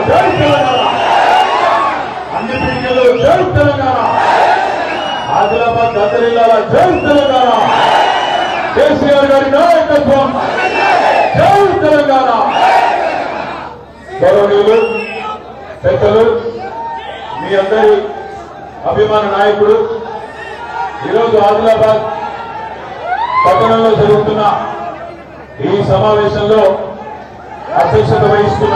జై తెలంగాణ, అన్ని పీడికలు జై తెలంగాణ, ఆదిలాబాద్ దత్తరిల్లాల జై తెలంగాణ, కేసీఆర్ గారి నాయకత్వం జై తెలంగాణ. గౌరవనీయులు పెద్దలు, మీ అందరి అభిమాన నాయకుడు, ఈరోజు ఆదిలాబాద్ పట్టణంలో జరుగుతున్న ఈ సమావేశంలో అధ్యక్షత వహిస్తున్న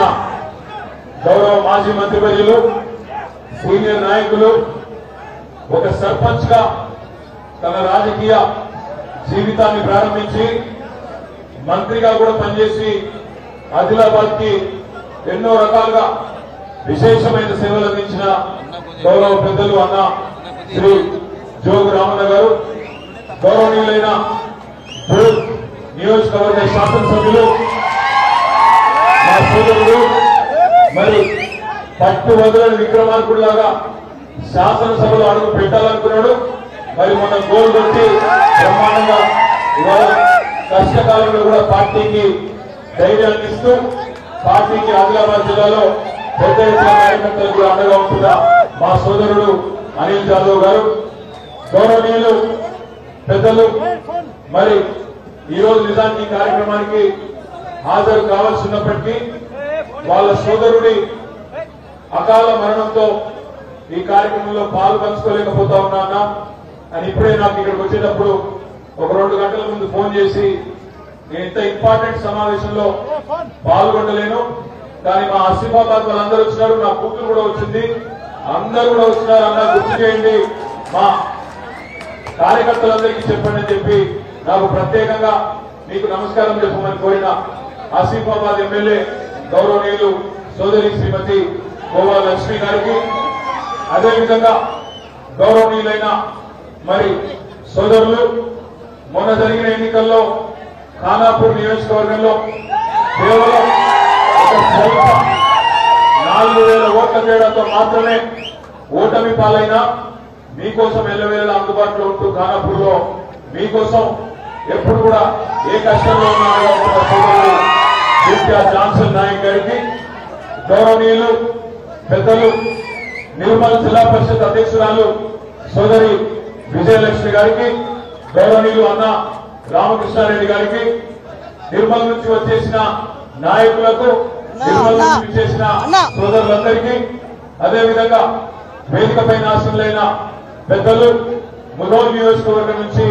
గౌరవ మాజీ మంత్రివర్యులు, సీనియర్ నాయకులు, ఒక సర్పంచ్ గా తన రాజకీయ జీవితాన్ని ప్రారంభించి మంత్రిగా కూడా పనిచేసి ఆదిలాబాద్ కి ఎన్నో రకాలుగా విశేషమైన సేవలు అందించిన గౌరవ పెద్దలు అన్న శ్రీ జోగు రామన్న గారు, గౌరవనీయులైన నియోజకవర్గ శాసనసభ్యులు మా సోదరుడు, మరి పట్టు వదలని విక్రమార్కుడిలాగా శాసనసభలో అడుగు పెట్టాలనుకున్నాడు. మరి మొన్న గోల్ కొట్టి బ్రహ్మాండంగా ఇవాళ కష్టకాలంలో కూడా పార్టీకి ధైర్యాన్ని ఇస్తూ పార్టీకి ఆదిలాబాద్ జిల్లాలో పెద్ద ఎత్తున కార్యకర్తలు కూడా అండగా ఉంటున్న మా సోదరుడు అనిల్ జాదవ్ గారు, గౌరవనీయులు పెద్దలు, మరి ఈ రోజు నిజానికి ఈ కార్యక్రమానికి హాజరు కావాల్సినప్పటికీ వాళ్ళ సోదరుడి అకాల మరణంతో ఈ కార్యక్రమంలో పాలు పంచుకోలేకపోతా ఉన్నా అని ఇప్పుడే నాకు ఇక్కడికి వచ్చేటప్పుడు ఒక 2 గంటల ముందు ఫోన్ చేసి, నేను ఇంత ఇంపార్టెంట్ సమావేశంలో పాల్గొనలేను, కానీ మా ఆసిఫాబాద్ వాళ్ళందరూ వచ్చినారు, నా కూతురు కూడా వచ్చింది, అందరూ కూడా వచ్చినారు అన్న, గుర్తు చేయండి, మా కార్యకర్తలందరికీ చెప్పండి అని చెప్పి నాకు ప్రత్యేకంగా మీకు నమస్కారం చెప్పమని కోరిన ఆసిఫాబాద్ ఎమ్మెల్యే గౌరవనీయులు సోదరి శ్రీమతి గోవా లక్ష్మి గారికి, అదేవిధంగా గౌరవనీయులైన మరి సోదరులు, మొన్న జరిగిన ఎన్నికల్లో ఖానాపూర్ నియోజకవర్గంలో కేవలం ఒక స్వల్ప 4,000 ఓట్ల తేడాతో మాత్రమే ఓటమి పాలైన మీకోసం ఎల్లవేళలా అందుబాటులో ఉంటూ ఖానాపూర్ లో మీకోసం ఎప్పుడు కూడా ఏ కష్టంలో ఉన్న సోదరులు విద్యా జాన్సన్ నాయక్ గారికి, గౌరవనీయులు పెద్దలు నిర్మల్ జిల్లా పరిషత్ అధ్యక్షురాలు సోదరి విజయలక్ష్మి గారికి, గౌరవనీయులు అన్న రామకృష్ణారెడ్డి గారికి, నిర్మల్ నుంచి వచ్చేసిన నాయకులకు, నిర్మల్ నుంచి వచ్చేసిన సోదరులందరికీ, అదేవిధంగా వేదికపై ఆశీనులైన పెద్దలు, ముదోల్ నియోజకవర్గం నుంచి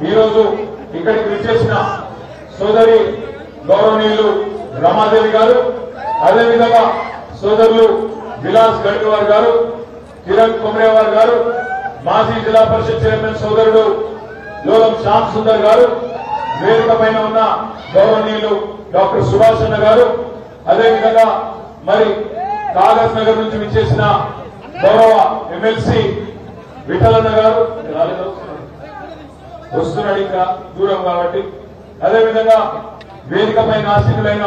ఈరోజు ఇక్కడికి విచ్చేసిన సోదరి గౌరవనీయులు రమాదేవి గారు, అదేవిధంగా సోదరులు విలాస్ గడ్వార్ గారు, కిరణ్ కుమ్రేవార్ గారు, మాజీ జిల్లా పరిషత్ చైర్మన్ సోదరుడు లోలం శ్యామ్ సుందర్ గారు, వేదిక పైన ఉన్న గౌరవనీయులు డాక్టర్ సుభాష్ అన్న గారు, అదేవిధంగా మరి కాగజ్ నగర్ నుంచి విచ్చేసిన గౌరవ ఎమ్మెల్సీ విఠలన్న గారు, వస్తున్నాడు ఇంకా దూరం కాబట్టి, అదేవిధంగా వేదిక పైన ఆశీనులైన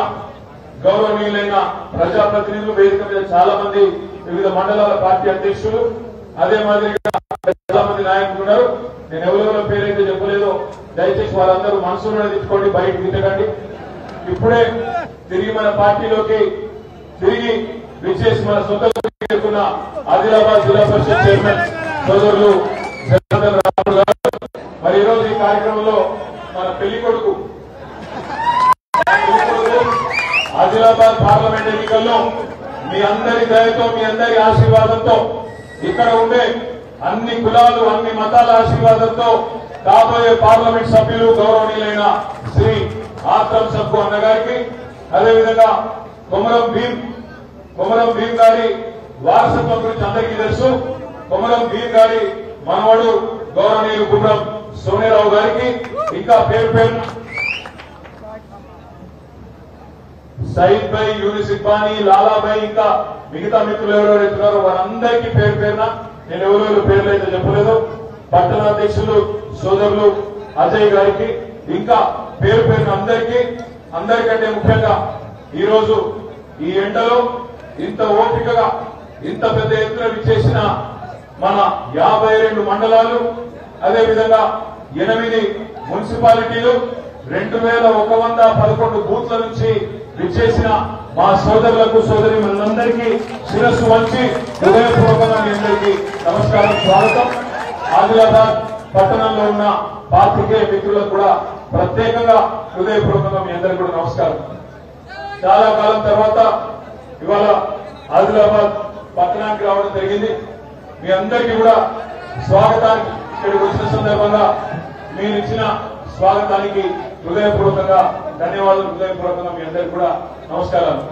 గౌరవనీయులైన ప్రజాప్రతినిధులు, వేదిక మీద చాలా మంది వివిధ మండలాల పార్టీ అధ్యక్షులు, అదే మాదిరిగా చాలా మంది నాయకులు ఉన్నారు. నేను ఎవరెవరో పేరైతే చెప్పలేదో దయచేసి వాళ్ళందరూ మనసులోనే తిట్టుకోండి, బయటకు తిట్టకండి. ఇప్పుడే తిరిగి మన పార్టీలోకి తిరిగి విచ్చేసి మన సొంత ఆదిలాబాద్ జిల్లా పరిషత్ చైర్మన్ సోదరులు జనార్దన్ రావు గారు, మరి ఈరోజు ఈ కార్యక్రమంలో మన పెళ్లి కొడుకు ఆదిలాబాద్ పార్లమెంట్ ఎన్నికల్లో మీ అందరి దయతో, మీ అందరి ఆశీర్వాదంతో, ఇక్కడ ఉండే అన్ని కులాలు అన్ని మతాల ఆశీర్వాదంతో కాబోయే పార్లమెంట్ సభ్యులు గౌరవనీయులైన శ్రీ ఆత్రం సబ్బు అన్న గారికి, అదేవిధంగా కొమరం భీం గారి వారసత్వం గురించి అందరికీ తెలుసు. కొమరం భీం గారి మనవడు గౌరవనీయులు గుండ్రం సోనేరావు గారికి, ఇంకా పేరు సయీద్ భాయ్, యూనిస్ ఇక్బానీ, లాలాభాయ్, ఇంకా మిగతా మిత్రులు ఎవరెవరైతున్నారో వారందరికీ పేరున నేను ఎవరెవరు పేర్లు అయితే చెప్పలేదు. పట్టణాధ్యక్షులు సోదరులు అజయ్ గారికి, ఇంకా పేరున అందరికంటే ముఖ్యంగా ఈరోజు ఈ ఎండలో ఇంత ఓపికగా ఇంత పెద్ద ఎత్తున విచ్చేసిన మన 52 మండలాలు, అదేవిధంగా 8 మున్సిపాలిటీలు, 2111 బూత్ల నుంచి విచ్చేసిన మా సోదరులకు సోదరీమణులందరికీ శిరస్సు వంచి హృదయపూర్వకంగా మీ అందరికీ నమస్కారం, స్వాగతం. ఆదిలాబాద్ పట్టణంలో ఉన్న పాత్రికేయ మిత్రులకు కూడా ప్రత్యేకంగా హృదయపూర్వకంగా మీ అందరికీ కూడా నమస్కారం. చాలా కాలం తర్వాత ఇవాళ ఆదిలాబాద్ పట్టణానికి రావడం జరిగింది. మీ అందరికీ కూడా స్వాగతానికి ఇక్కడికి వచ్చిన సందర్భంగా మీరు ఇచ్చిన స్వాగతానికి హృదయపూర్వకంగా ధన్యవాదాలు. హృదయపూర్వకంగా మీ అందరికీ కూడా నమస్కారాలు.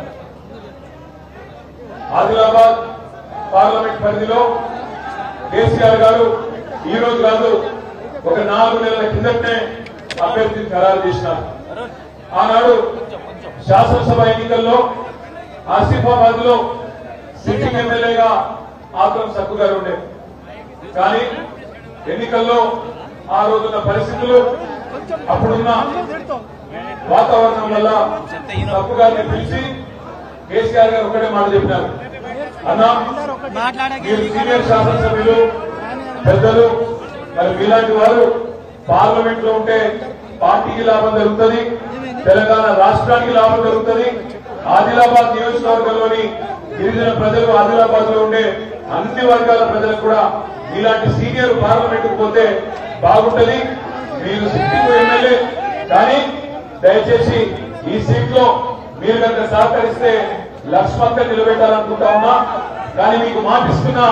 ఆదిలాబాద్ పార్లమెంట్ పరిధిలో కేసీఆర్ గారు ఈ రోజు కాదు, ఒక 4 నెలల కిందటనే అభ్యర్థిని ఖరారు చేసినారు. ఆనాడు శాసనసభ ఎన్నికల్లో ఆసిఫాబాద్ లో సిట్టింగ్ ఎమ్మెల్యేగా ఆత్రం సక్కు గారు ఉండే. కానీ ఎన్నికల్లో ఆ రోజున్న పరిస్థితులు, అప్పుడున్న వాతావరణం వల్ల సక్కు గారిని పిలిచి కేసీఆర్ గారు ఒకటే మాట చెప్పినారు, అన్నా మీరు సీనియర్ శాసనసభ్యులు పెద్దలు, మరి మీలాంటి వారు పార్లమెంట్ లో ఉంటే పార్టీకి లాభం జరుగుతుంది, తెలంగాణ రాష్ట్రానికి లాభం జరుగుతుంది. ఆదిలాబాద్ నియోజకవర్గంలోని గిరిజన ప్రజలు, ఆదిలాబాద్ లో ఉండే అన్ని వర్గాల ప్రజలకు కూడా మీలాంటి సీనియర్ పార్లమెంట్ కు పోతే బాగుంటది. మీరు సిట్టింగ్ ఎమ్మెల్యే, కానీ దయచేసి ఈ సీట్ లో మీరు కనుక సహకరిస్తే లక్ష్మక్క నిలబెట్టాలనుకుంటా ఉన్నా, కానీ మీకు మాటిస్తున్నా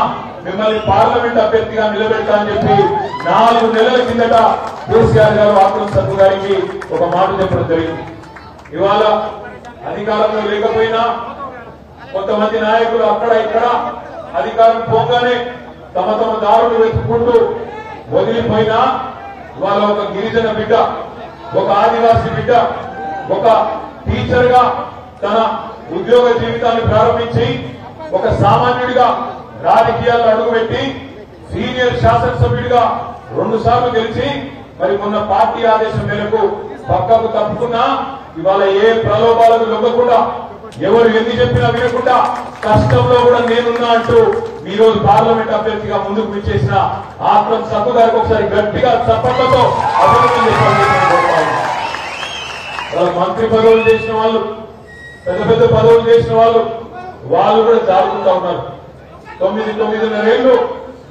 మిమ్మల్ని పార్లమెంట్ అభ్యర్థిగా నిలబెడతా అని చెప్పి 4 నెలల కిందట కేసీఆర్ గారు ఆత్రం సక్కు గారికి ఒక మాట చెప్పడం జరిగింది. ఇవాళ అధికారంలో లేకపోయినా కొంతమంది నాయకులు అక్కడ ఇక్కడ అధికారం పోగానే తమ తమ దారులు వెతుక్కుంటూ వదిలిపోయినా, ఇవాళ ఒక గిరిజన బిడ్డ, ఒక ఆదివాసీ బిడ్డ, ఒక టీచర్ గా తన ఉద్యోగ జీవితాన్ని ప్రారంభించి ఒక సామాన్యుడిగా రాజకీయాల్లో అడుగుపెట్టి సీనియర్ శాసనసభ్యుడిగా 2 సార్లు గెలిచి మరి మొన్న పార్టీ ఆదేశం మేరకు పక్కకు తప్పుకున్నా, ఇవాళ ఏ ప్రలోభాలకు లొంగకుండా, ఎవరు ఎన్ని చెప్పినా వినకుండా కష్టంలో కూడా నేనున్నా అంటూ ఈ రోజు పార్లమెంట్ అభ్యర్థిగా ముందుకు విచ్చేసిన ఆత్రం సక్కు గారికి ఒకసారి గట్టిగా చప్పట్లతో అభినందనలు చెప్పాలి. మంత్రి పదవులు చేసిన వాళ్ళు, పెద్ద పెద్ద పదవులు చేసిన వాళ్ళు కూడా జారుకుంటా ఉన్నారు. 9-9.5 ఏళ్లు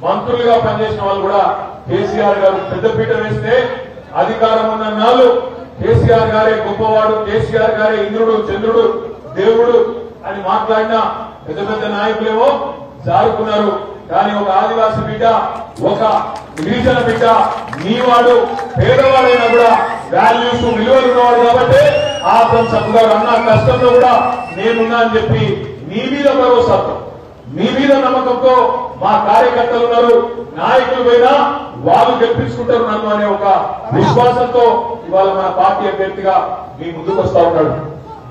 మంత్రులుగా పనిచేసిన వాళ్ళు కూడా కేసీఆర్ గారు పెద్దపీట వేస్తే అధికారం ఉన్న నాళ్ళు కేసీఆర్ గారే గొప్పవాడు, కేసీఆర్ గారే ఇంద్రుడు, చంద్రుడు, దేవుడు అని మాట్లాడిన పెద్ద పెద్ద నాయకులేమో జారుకున్నారు. కానీ ఒక ఆదివాసీ బిడ్డ, ఒక గిరిజన బిడ్డ, నీవాడు పేదవాడైనా కూడా వాల్యూస్, విలువలు ఉన్నవాడు కాబట్టి ఆత్రం సక్కు గారు అన్న కష్టంలో కూడా నేనున్నా అని చెప్పి మీ మీద భరోసాతో, మీ మీద నమ్మకంతో మా కార్యకర్తలు ఉన్నారు, నాయకులు పోయినా వాళ్ళు గెలిపించుకుంటారు నన్ను అనే ఒక విశ్వాసంతో ఇవాళ మన పార్టీ అభ్యర్థిగా మీ ముందుకు వస్తా ఉన్నాడు.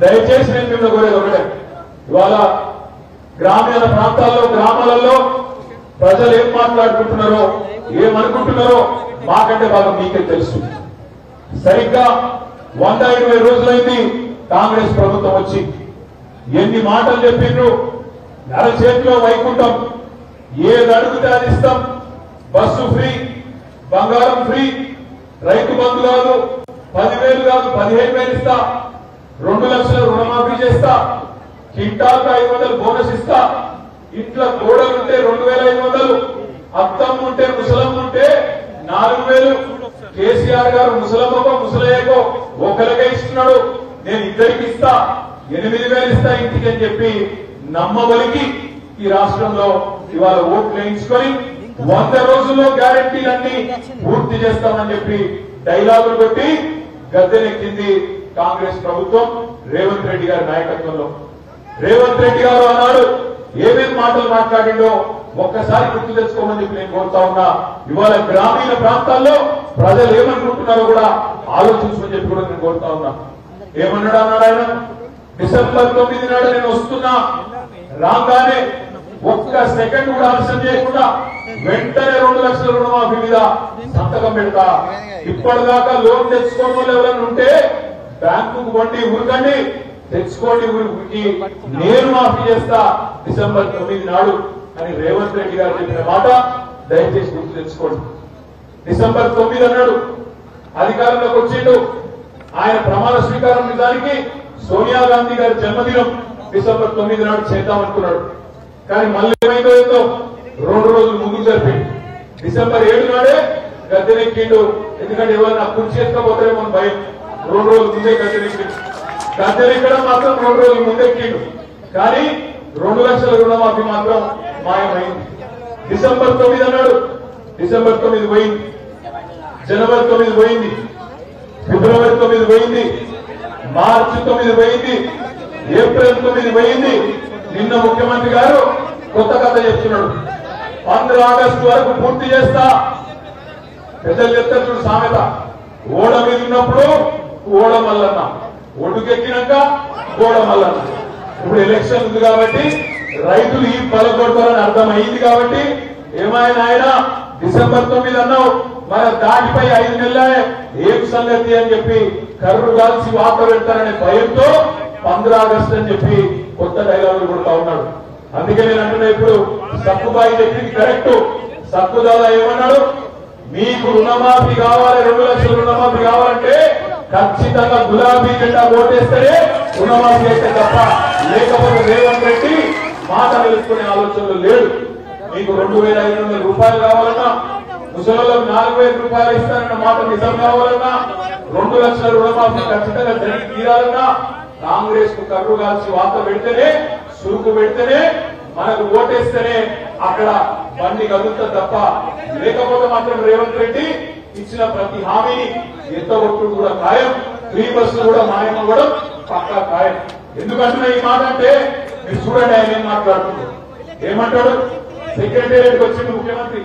దయచేసి నేను మిమ్మల్ని కోరేది ఒకటే, ఇవాళ గ్రామీణ ప్రాంతాల్లో, గ్రామాలలో ప్రజలు ఏం మాట్లాడుకుంటున్నారో, ఏమనుకుంటున్నారో మాకంటే బాగా మీకే తెలుసు. సరిగ్గా 120 రోజులైంది కాంగ్రెస్ ప్రభుత్వం వచ్చి. ఎన్ని మాటలు చెప్పిండ్రు, అరచేతిలో వైకుంఠం, ఏది అడిగితే అది ఇస్తాం, బస్సు ఫ్రీ, బంగారం ఫ్రీ, రైతు బంధు కాదు 10,000 కాదు 15,000 ఇస్తా, 2 లక్షల రుణమాఫీ చేస్తా, కింటాకు 500 బోనస్ ఇస్తా, ఇంట్లో కోడలుంటే 2,500, అత్తమ్మ ఉంటే ముసలమ్మ ఉంటే 4,000. కేసీఆర్ గారు ముసలమ్మకో ముసలయ్యకో ఒకరికే ఇస్తున్నాడు, నేను ఇద్దరికి ఇస్తా, 8,000 ఇస్తా ఇంటికి అని చెప్పి నమ్మబలికి ఈ రాష్ట్రంలో ఇవాళ ఓట్లు వేయించుకొని 100 రోజుల్లో గ్యారెంటీలన్నీ పూర్తి చేస్తామని చెప్పి డైలాగులు కొట్టి గద్దెనెక్కింది కాంగ్రెస్ ప్రభుత్వం రేవంత్ రెడ్డి గారి నాయకత్వంలో. రేవంత్ రెడ్డి గారు అన్నాడు ఏమేం మాటలు మాట్లాడిండో ఒక్కసారి గుర్తు తెచ్చుకోమని చెప్పి నేను కోరుతా ఉన్నా. ఇవాళ గ్రామీణ ప్రాంతాల్లో ప్రజలు ఏమనుకుంటున్నారో కూడా ఆలోచించమని చెప్పి కూడా నేను కోరుతా ఉన్నా. ఏమన్నాడు అన్నాడు ఆయన, డిసెంబర్ 9 నాడు నేను వస్తున్నా, రాగానే ఒక్క సెకండ్ కూడా ఆలస్యం చేయకుండా వెంటనే 2 లక్షల రుణమాఫీ మీద సంతకం పెడతా. ఇప్పటిదాకా లోన్ తెచ్చుకోవడం వల్ల ఎవరైనా ఉంటే బ్యాంకుకు వండి ఊరుకండి, తెచ్చుకోండి ఊరికి, నేను మాఫీ చేస్తా డిసెంబర్ 9 నాడు అని రేవంత్ రెడ్డి గారు చెప్పిన మాట దయచేసి గుర్తు తెచ్చుకోండి. డిసెంబర్ 9 అన్నాడు, అధికారంలోకి వచ్చిండు. ఆయన ప్రమాణ స్వీకారం నిజానికి సోనియా గాంధీ గారి జన్మదినం డిసెంబర్ 9 నాడు చేద్దామనుకున్నాడు. కానీ మళ్ళీ ఏమైందో ఏదో 2 రోజులు ముందుకు జరిపింది. డిసెంబర్ 7 నాడే గద్దెనెక్కిండు. ఎందుకంటే ఎవరైనా కుర్చీ ఎక్కకపోతారేమో భయం. 2 రోజులు ముందే గద్దెనెక్కిండు. గద్దెనెక్కడం మాత్రం 2 రోజులు ముందెక్కిండు. కానీ 2 లక్షల రుణమాఫీ మాత్రం మాయమైంది. డిసెంబర్ 9 అన్నాడు. డిసెంబర్ 9 పోయింది. జనవరి 9 పోయింది. ఫిబ్రవరి 9 పోయింది. మార్చి 9 పోయింది. ఏప్రిల్ 9 పోయింది. నిన్న ముఖ్యమంత్రి గారు కొత్త కథ చెప్తున్నాడు. 15 ఆగస్టు వరకు పూర్తి చేస్తా. పెద్దలు చెప్తారు చూడు సామెత, ఓడ మీద ఉన్నప్పుడు ఓడ మల్లన్న, ఒడ్డుకెక్కినాక ఓడ మల్లన్న. ఇప్పుడు ఎలక్షన్ ఉంది కాబట్టి రైతులు ఈ పలకొడతారని అర్థమైంది కాబట్టి ఏమైనా ఆయన డిసెంబర్ 9 అన్నావు, మన దాటిపై 5 నెలలే ఏం సంగతి అని చెప్పి కర్రు కాల్చి వాత పెడతారనే భయంతో 15 ఆగస్టు అని చెప్పి కొత్త డైలాగులు కొడతా ఉన్నాడు. అందుకే నేను అంటున్నా, ఇప్పుడు సక్కుబాయి చెప్పింది కరెక్ట్. సక్కుదాదా ఏమన్నాడు, మీకు రుణమాఫీ కావాలి, 2 లక్షల రుణమాఫీ కావాలంటే ఖచ్చితంగా గులాబీ జెండా ఓటేస్తేనే రుణమాఫీ అయితే తప్ప, లేకపోతే రేవంత్ రెడ్డి మాట నిలుపుకునే ఆలోచనలు లేడు. మీకు 2,500 రూపాయలు కావాలన్నా, ముసలిలకు 4,000 రూపాయలు ఇస్తారన్న మాట నిజం కావాలన్నా, 2 లక్షల రుణమాఫీ ఖచ్చితంగా జరిగి తీరాలన్నా కాంగ్రెస్ కు కర్రు కాల్చి వాత పెడితేనే, సురుకు పెడితేనే, మనకు ఓటేస్తేనే అక్కడ బండి కదులుతుంది తప్ప, లేకపోతే మాత్రం రేవంత్ రెడ్డి ఇచ్చిన ప్రతి హామీని ఎత్తగొట్టుడు కూడా ఖాయం. ఫ్రీ బస్సులు కూడా మాయమవ్వడం పక్కా ఖాయం. ఎందుకంటున్నా ఈ మాట అంటే మీరు చూడండి ఆయన ఏం మాట్లాడుతున్నారు. ఏమంటాడు, సెక్రటేరియట్కి వచ్చింది ముఖ్యమంత్రి,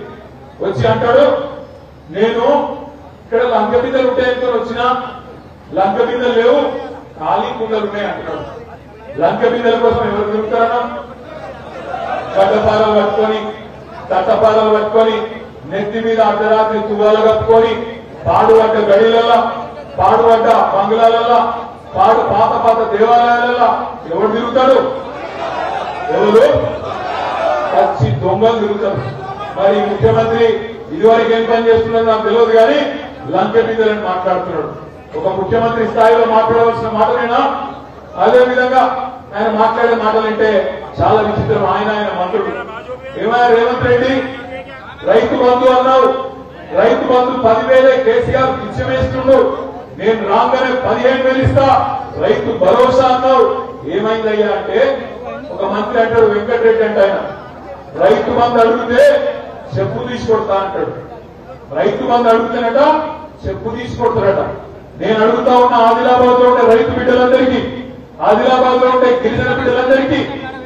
వచ్చి అంటాడు, నేను ఇక్కడ లంక బిందెలు ఉంటాయని వచ్చిన, లంక బిందెలు లేవు, ఖాళీ కుండలు ఉన్నాయి అంటాడు. లంక బిందెల కోసం ఎవరు తిరుగుతారన్నా? గడ్డపాలలు పట్టుకొని, తట్టపాలలు పట్టుకొని, నెత్తి మీద అర్ధరాత్రి తువ్వాలు కప్పుకొని, పాడుపడ్డ గడిలల్లా, పాడుపడ్డ బంగ్లాలల్లా, పాత పాత దేవాలయాలల్లా ఎవరు తిరుగుతాడు? ఎవరు? పచ్చి దొంగలు తిరుగుతారు. మరి ముఖ్యమంత్రి ఇదివరకు ఏం పని చేస్తున్నారో నాకు తెలియదు కానీ లంక బిందెలని మాట్లాడుతున్నాడు. ఒక ముఖ్యమంత్రి స్థాయిలో మాట్లాడవలసిన మాటలేనా? అదే విధంగా ఆయన మాట్లాడే మాటలంటే చాలా విచిత్రం. ఆయన మంత్రుడు ఏమైనా రేవంత్ రెడ్డి రైతు బంధు అన్నావు, రైతు బంధు 10,000 కేసీఆర్ పిచ్చమేస్తుండు, నేను రాగానే 15,000 ఇస్తా, రైతు భరోసా అన్నావు. ఏమైందయ్యా అంటే ఒక మంత్రి అంటాడు, వెంకటరెడ్డి అంటే ఆయన రైతు బంధు అడిగితే చెప్పు తీసుకొడతా అంటాడు. రైతు బంధు అడుగుతానట చెప్పు తీసుకొడతాడట. నేను అడుగుతా ఉన్న ఆదిలాబాద్ లో ఉండే రైతు బిడ్డలందరికీ, ఆదిలాబాద్ లో ఉండే గిరిజన బిడ్డలందరికీ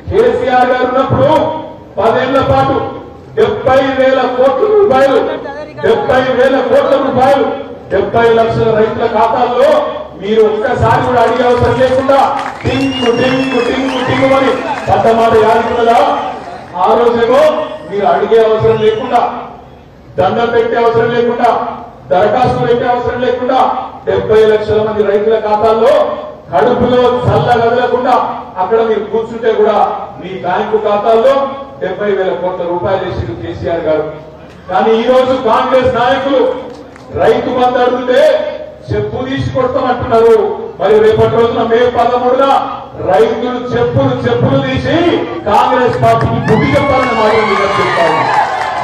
కేసీఆర్ గారు ఉన్నప్పుడు 10 ఏళ్ల పాటు 70,000 కోట్ల రూపాయలు 70 లక్షల రైతుల ఖాతాల్లో మీరు ఒక్కసారి కూడా అడిగే అవసరం లేకుండా టింగు టింగు టింగు టింగు అని పట్టమాట యాదికులలా. ఆ రోజేమో మీరు అడిగే అవసరం లేకుండా, దండం పెట్టే అవసరం లేకుండా, దరఖాస్తు పెట్టే అవసరం లేకుండా 70 లక్షల మంది రైతుల ఖాతాల్లో కడుపులో చల్ల కదలకుండా అక్కడ మీరు కూర్చుంటే కూడా మీ బ్యాంకు ఖాతాల్లో 70,000 కోట్ల రూపాయలు వేసింది కేసీఆర్ గారు. కానీ ఈ రోజు కాంగ్రెస్ నాయకులు రైతు బంధు అడిగితే చెప్పు తీసుకొడతామంటున్నారు. మరి రేపటి రోజున మే 13న రైతులు చెప్పులు తీసి కాంగ్రెస్ పార్టీకి బుద్ధి చెప్పాలని మాట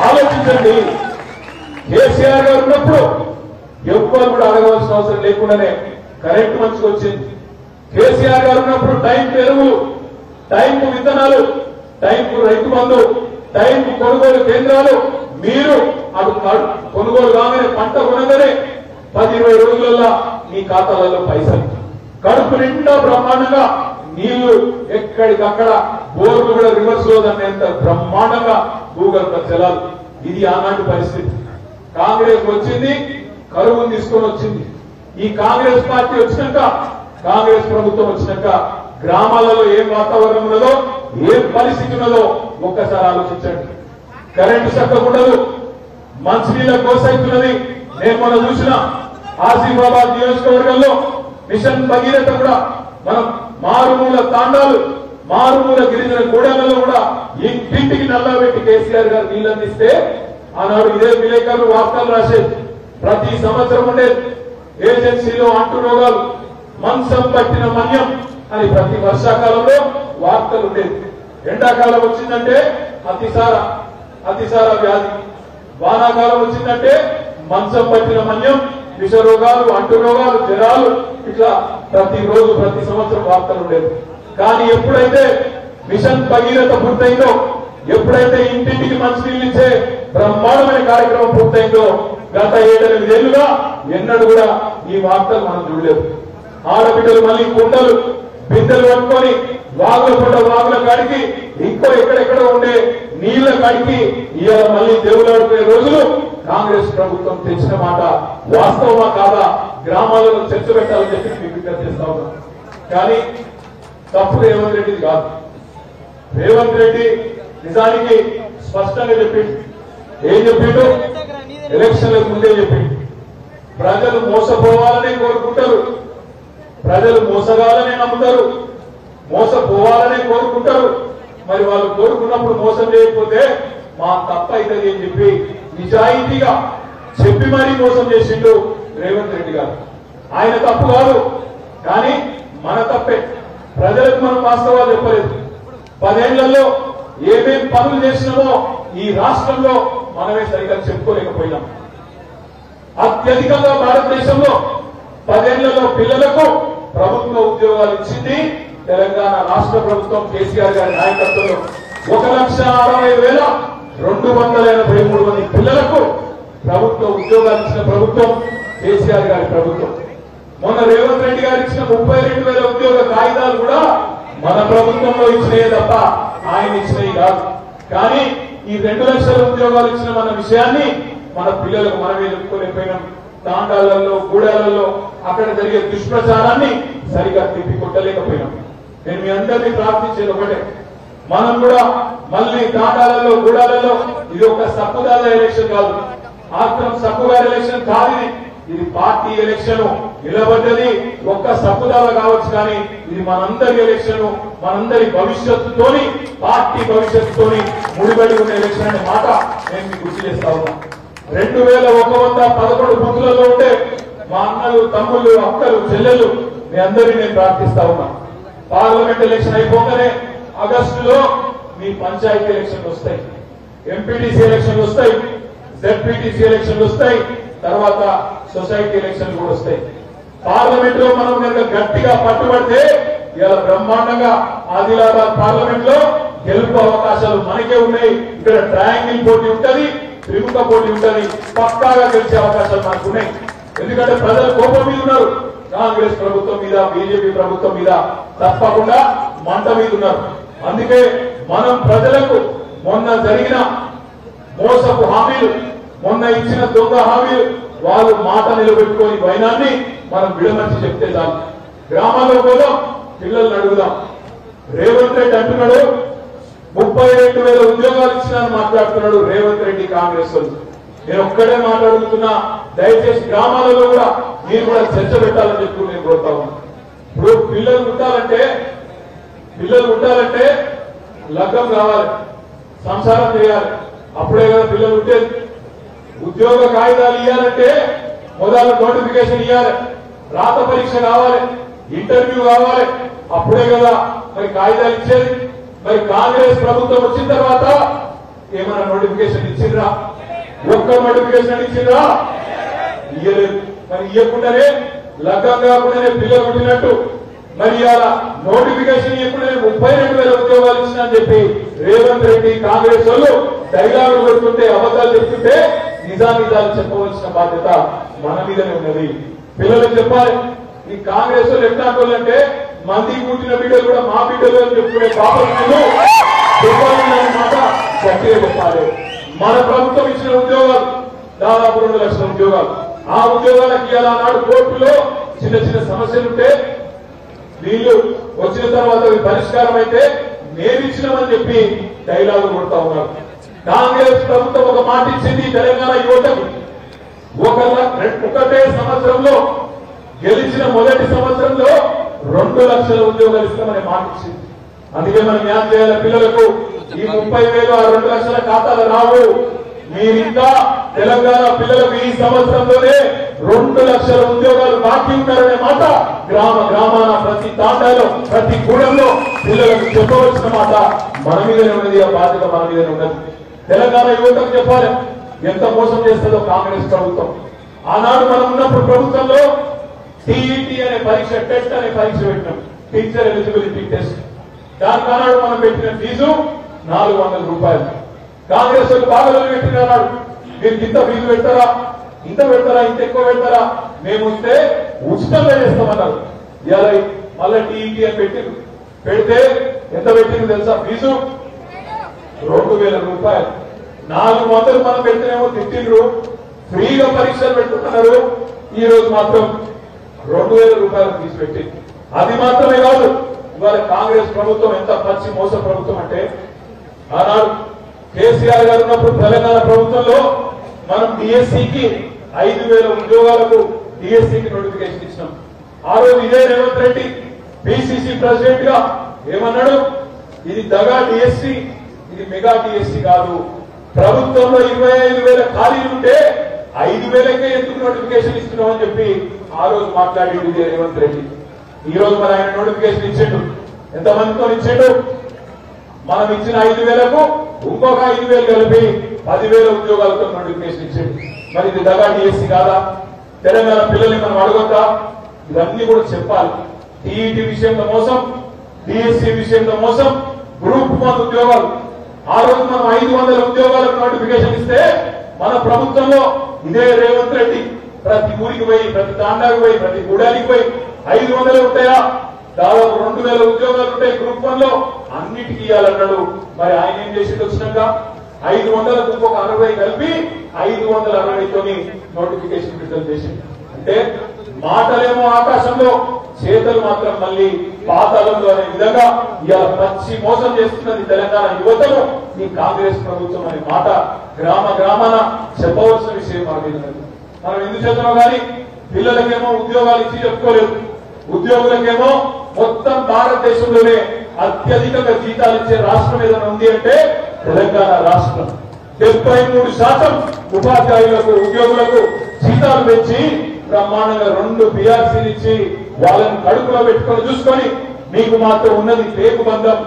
ఆలోచించండి. కేసీఆర్ గారు ఉన్నప్పుడు ఎవ్వరు కూడా అడగవలసిన అవసరం లేకుండానే కరెంట్ మంచిగా వచ్చింది. కేసీఆర్ గారు ఉన్నప్పుడు టైంకు ఎరువులు, టైంకు విత్తనాలు, టైంకు రైతు బంధు, టైంకు కొనుగోలు కేంద్రాలు, మీరు అటు కొనుగోలు కాగానే పంట కొనగానే 10-20 రోజులలో మీ ఖాతాలలో పైసలు, కడుపు నిండా బ్రహ్మాండంగా నీళ్లు, ఎక్కడికక్కడ బోర్లు కూడా రివర్స్ లో దన్నేంత బ్రహ్మాండంగా భూగర్భ జలాలు. ఇది ఆనాటి పరిస్థితి. కాంగ్రెస్ వచ్చింది, కరువును తీసుకొని వచ్చింది. ఈ కాంగ్రెస్ పార్టీ వచ్చినాక, కాంగ్రెస్ ప్రభుత్వం వచ్చినాక గ్రామాలలో ఏం వాతావరణం ఉన్నదో, ఏం పరిస్థితి ఉన్నదో ఒక్కసారి ఆలోచించండి. కరెంటు చక్కకుండదు, మంచినీళ్ళ కోసైతున్నది. నేను మొన్న చూసిన ఆసిఫాబాద్ నియోజకవర్గంలో మిషన్ భగీరథ కూడా మనం మారుమూల తాండాలు, మారుమూల గిరిజన గూడెలలో కూడా ఇంటింటికి నల్లబెట్టి కేసీఆర్ గారు నీళ్ళు అందిస్తే ఆనాడు ఇదే విలేకరులు వార్తలు రాసేది. ప్రతి సంవత్సరం ఉండే ఏజెన్సీలో అంటు రోగాలు, మంచం పట్టిన మన్యం, అని ప్రతి వర్షాకాలంలో వార్తలు ఉండేది. ఎండాకాలం వచ్చిందంటే అతిసార వ్యాధి, వానాకాలం వచ్చిందంటే మంచం పట్టిన మన్యం, విష రోగాలు, అంటు రోగాలు, జ్వరాలు, ఇట్లా ప్రతిరోజు ప్రతి సంవత్సరం వార్తలు ఉండేది. కానీ ఎప్పుడైతే మిషన్ భగీరథ పూర్తయిందో, ఎప్పుడైతే ఇంటింటికి మంచినీళ్ళు ఇచ్చే బ్రహ్మాండమైన కార్యక్రమం పూర్తయిందో, గత 7-8 ఏళ్లుగా ఎన్నడూ కూడా ఈ వార్తలు మనం చూడలేదు. ఆడబిడ్డలు మళ్ళీ కుండలు బిందెలు పట్టుకొని వాగుల కాడికి ఇంకో ఎక్కడెక్కడ ఉండే నీళ్ల కాడికి ఇవాళ మళ్ళీ దేవులాడుకునే రోజులు కాంగ్రెస్ ప్రభుత్వం తెచ్చిన మాట వాస్తవమా కాదా గ్రామాలలో చర్చ పెట్టాలని చెప్పి మీకు విజ్ఞప్తి చేస్తా ఉన్నాం. కానీ తప్పు రేవంత్ రెడ్డిది కాదు. రేవంత్ రెడ్డి నిజానికి స్పష్టంగా చెప్పిండు. ఏం చెప్పిండు? ఎలక్షన్లకు ముందే చెప్పిండు. ప్రజలు మోసపోవాలనే కోరుకుంటారు, ప్రజలు మోసగాలనే నమ్ముతారు, మోసపోవాలనే కోరుకుంటారు. మరి వాళ్ళు కోరుకున్నప్పుడు మోసం చేయకపోతే మా తప్ప అవుతుంది అని చెప్పి నిజాయితీగా చెప్పి మరీ మోసం చేసిండు రేవంత్ రెడ్డి గారు. ఆయన తప్పు కాదు, కానీ మన తప్పే. ప్రజలకు మనం వాస్తవాలు చెప్పలేదు. 10 ఏళ్లలో ఏమేం పనులు చేసినామో ఈ రాష్ట్రంలో మనమే సరిగ్గా చెప్పుకోలేకపోయినాం. అత్యధికంగా భారతదేశంలో 10 ఏళ్లలో పిల్లలకు ప్రభుత్వ ఉద్యోగాలు ఇచ్చింది తెలంగాణ రాష్ట్ర ప్రభుత్వం కేసీఆర్ గారి నాయకత్వంలో. 1,60,283 మంది పిల్లలకు ప్రభుత్వ ఉద్యోగాలు ఇచ్చిన ప్రభుత్వం కేసీఆర్ గారి ప్రభుత్వం. మొన్న రేవంత్ రెడ్డి గారు ఇచ్చిన 32,000 ఉద్యోగ కాగితాలు కూడా మన ప్రభుత్వంలో ఇచ్చినవి తప్ప ఆయన ఇచ్చినవి కాదు. కానీ ఈ 2 లక్షల ఉద్యోగాలు ఇచ్చిన మన విషయాన్ని మన పిల్లలకు మనమే చెప్పుకోలేకపోయినాం. తాండాలలో, గూడాలలో అక్కడ జరిగే దుష్ప్రచారాన్ని సరిగా తిప్పి కొట్టలేకపోయినాం. నేను మీ అందరినీ ప్రార్థించేది ఒకటే, మనం కూడా మళ్ళీ తాండాలలో, గూడాలలో ఇది ఒక సప్పుదాల ఎలక్షన్ కాదు, ఆత్రం సప్పుగారి ఎలక్షన్ కాదు. ఇది పార్టీ ఎలక్షన్. నిలబడ్డది ఒక్క సప్పుదాల కావచ్చు, కానీ ఇది మనందరి ఎలక్షన్, మనందరి భవిష్యత్తుతోని, పార్టీ భవిష్యత్తుతోని ముడిపడి ఉన్న ఎలక్షన్ అనే మాట నేను మీకు గుర్తు చేస్తా ఉన్నా. 2111 బూతులలో ఉంటే మా అన్నలు, తమ్ముళ్ళు, అక్కలు, చెల్లెలు మీ అందరినీ నేను ప్రార్థిస్తా ఉన్నా. పార్లమెంట్ ఎలక్షన్ అయిపోగానే ఆగస్టులో మీ పంచాయతీ ఎలక్షన్లు వస్తాయి, ఎంపీటీసీ ఎలక్షన్లు వస్తాయి, జెడ్పీటీసీ ఎలక్షన్లు వస్తాయి, తర్వాత సొసైటీ ఎలక్షన్లు కూడా వస్తాయి. పార్లమెంట్ లో మనం కనుక గట్టిగా పట్టుబడితే ఇలా బ్రహ్మాండంగా ఆదిలాబాద్ పార్లమెంట్ లో గెలుపు అవకాశాలు మనకే ఉన్నాయి. ఇక్కడ ట్రయాంగిల్ పోటీ ఉంటది, త్రిముఖ పోటీ ఉంటది, పక్కాగా గెలిచే అవకాశాలు మనకు ఉన్నాయి. ఎందుకంటే ప్రజలు కోపం మీద ఉన్నారు, కాంగ్రెస్ ప్రభుత్వం మీద, బీజేపీ ప్రభుత్వం మీద తప్పకుండా మంట మీద ఉన్నారు. అందుకే మనం ప్రజలకు మొన్న జరిగిన మోసపు హామీలు, మొన్న ఇచ్చిన దొంగ హామీలు, వాళ్ళు మాట నిలబెట్టుకొని వైనాన్ని మనం విడమర్చి చెప్తే చాలు. గ్రామాల్లో పోదాం, పిల్లల్ని అడుగుదాం. రేవంత్ రెడ్డి అంటున్నాడు 32,000 ఉద్యోగాలు ఇచ్చినారని మాట్లాడుతున్నాడు రేవంత్ రెడ్డి, కాంగ్రెస్ వాళ్ళు. నేను ఒక్కడే మాట్లాడుతున్నా, దయచేసి గ్రామాలలో కూడా మీరు కూడా చర్చ పెట్టాలని చెప్పి నేను కోరుతా ఉన్నా. ఇప్పుడు పిల్లలు ఉంటారంటే లగ్గం కావాలి, సంసారం చేయాలి, అప్పుడే కదా పిల్లలు ఉండేది. ఉద్యోగ కాగితాలు ఇవ్వాలంటే మొదలు నోటిఫికేషన్ ఇవ్వాలి, రాత పరీక్ష కావాలి, ఇంటర్వ్యూ కావాలి, అప్పుడే కదా మరి కాగితాలు ఇచ్చేది. మరి కాంగ్రెస్ ప్రభుత్వం వచ్చిన తర్వాత ఏమైనా నోటిఫికేషన్ ఇచ్చిండ్రా? ఒక్క నోటిఫికేషన్ ఇచ్చిండ్రా? ఇయ్యలేదు. మరి ఇవ్వకుండానే లగ్గం కాకుండానే పిల్లలు పుట్టినట్టు మరి ఇలా నోటిఫికేషన్ ఇవ్వకుండానే 32,000 ఉద్యోగాలు ఇచ్చినా చెప్పి రేవంత్ రెడ్డి, కాంగ్రెస్ వాళ్ళు డైలాగులు కొడుతుంటే, అబద్ధాలు చెప్తుంటే నిజానిజాలు చెప్పవలసిన బాధ్యత మన మీదనే ఉన్నది. పిల్లలకు చెప్పాలి. ఈ కాంగ్రెస్ వాళ్ళు ఎట్లా అంటే మంది కూర్చున్న బిడ్డలు కూడా మా బిడ్డలు అని చెప్పుకునే పాపం మాట గట్టిగా చెప్పాలి. మన ప్రభుత్వం ఇచ్చిన ఉద్యోగాలు దాదాపు 2 లక్షల ఉద్యోగాలు. ఆ ఉద్యోగాలకి ఇలా నాడు కోర్టులో చిన్న చిన్న సమస్యలుంటే వీళ్ళు వచ్చిన తర్వాత పరిష్కారం అయితే మేమిచ్చినామని చెప్పి డైలాగులు కొడతా ఉన్నారు. కాంగ్రెస్ ప్రభుత్వం ఒక మాట ఇచ్చింది తెలంగాణ యువతకు. ఒకటే సంవత్సరంలో గెలిచిన మొదటి సంవత్సరంలో 2 లక్షల ఉద్యోగాలు ఇస్తామని మాట ఇచ్చింది. అందుకే మనం ఏం చేయాలి? పిల్లలకు ఈ 30,000 ఆ 2 లక్షల ఖాతాలు రావు. మీరు ఇంకా తెలంగాణ పిల్లలకు ఈ సంవత్సరంలోనే 2 లక్షల ఉద్యోగాలు బాకీ ఉన్నారనే మాట గ్రామ గ్రామాన ప్రతి తాండాలో ప్రతి గూడెంలో పిల్లలకు చెప్పవలసిన మాట మన మీదనే ఉన్నది. ఆ బాధ్యత మన మీదనే ఉన్నది. తెలంగాణ యువతకు చెప్పాలి ఎంత మోసం చేస్తుందో కాంగ్రెస్ ప్రభుత్వం. ఆనాడు మనం ఉన్నప్పుడు ప్రభుత్వంలో టీఈటీ అనే పరీక్ష, టెట్ అనే పరీక్ష పెట్టినాం, టీచర్ ఎలిజిబిలిటీ టెస్ట్. దానికి ఆనాడు మనం పెట్టిన ఫీజు 400 రూపాయలు. కాంగ్రెస్ వాళ్ళు బాగా పెట్టినాడు, మీరు ఇంత ఫీజు పెడతారా, ఇంత పెడతారా, ఇంత ఎక్కువ పెడతారా, మేము వస్తే ఉచితంగా చేస్తామన్నారు. ఇలా మళ్ళీ టీఈటీ అని పెడితే ఎంత పెట్టింది తెలుసా? ఫీజు 2000 రూపాయలు. 400 మనం పెడితేనేమో తిట్టిండ్రు, ఫ్రీగా పరీక్షలు పెట్టుకున్నారు. ఈ రోజు మాత్రం 2000 రూపాయలు ఫీజు పెట్టింది. అది మాత్రమే కాదు, ఇవాళ కాంగ్రెస్ ప్రభుత్వం ఎంత పచ్చి మోస ప్రభుత్వం అంటే, ఆనాడు కేసీఆర్ గారు ఉన్నప్పుడు తెలంగాణ ప్రభుత్వంలో మనం డిఎస్సికి 5000 ఉద్యోగాలకు డిఎస్సికి నోటిఫికేషన్ ఇచ్చినాం. ఆ రోజు ఇదే రేవంత్ రెడ్డి పిసిసి ప్రెసిడెంట్ గా ఏమన్నాడు? ఇది దగా డిఎస్సి, ఇది మెగా డిఎస్సి కాదు. ప్రభుత్వంలో 25,000 ఖాళీలు ఉంటే 5,000కే ఎందుకు నోటిఫికేషన్ ఇస్తున్నాం అని చెప్పి ఆ రోజు మాట్లాడింది ఇదే రేవంత్ రెడ్డి. ఈ రోజు మరి ఆయన నోటిఫికేషన్ ఇచ్చిండు. ఎంతమందితో ఇచ్చిండు? మనం ఇచ్చిన 5,000కు ఇంకొక 5,000 కలిపి 10,000 ఉద్యోగాలతో నోటిఫికేషన్ ఇచ్చిండు. మరి ఇది దగా డిఎస్సి కాదా? తెలంగాణ పిల్లల్ని మనం అడగొద్దా? ఇవన్నీ కూడా చెప్పాలి. టీఈటీ విషయంలో మోసం, డిఎస్సి విషయంలో మోసం, గ్రూప్ 1 ఉద్యోగాలు. ఆ రోజు మనం 500 ఉద్యోగాలకు నోటిఫికేషన్ ఇస్తే మన ప్రభుత్వంలో ఇదే రేవంత్ రెడ్డి ప్రతి ఊరికి పోయి, ప్రతి తాండాకి పోయి, ప్రతి గూడానికి పోయి 500 ఉంటాయా, దాదాపు 2000 ఉద్యోగాలు ఉంటాయి గ్రూప్ 1లో, అన్నిటికీ ఇవ్వాలన్నాడు. మరి ఆయన ఏం చేసి వచ్చినాక 500కు ఇంకొక 60 కలిపి 560తోని నోటిఫికేషన్ విడుదల చేసింది. అంటే మాటలేమో ఆకాశంలో, చేతలు మాత్రం మళ్ళీ పాతాళంలో అనే విధంగా ఇలా పచ్చి మోసం చేస్తున్నది తెలంగాణ యువతను ఈ కాంగ్రెస్ ప్రభుత్వం అనే మాట గ్రామ గ్రామాన చెప్పవలసిన విషయం మన మీద. మనం ఎందుకు చెప్తున్నాం కానీ పిల్లలకేమో ఉద్యోగాలు ఇచ్చి చెప్పుకోలేదు, ఉద్యోగులకేమో మొత్తం భారతదేశంలోనే అత్యధికంగా జీతాలు ఇచ్చే రాష్ట్రం ఏదైనా ఉంది అంటే తెలంగాణ రాష్ట్రం. 73% ఉపాధ్యాయులకు, ఉద్యోగులకు జీతాలు పెంచి బ్రహ్మాండంగా 2 బీఆర్సీలు ఇచ్చి వాళ్ళని కడుపులో పెట్టుకొని చూసుకొని మీకు మాత్రం ఉన్నది పేగు బంధం.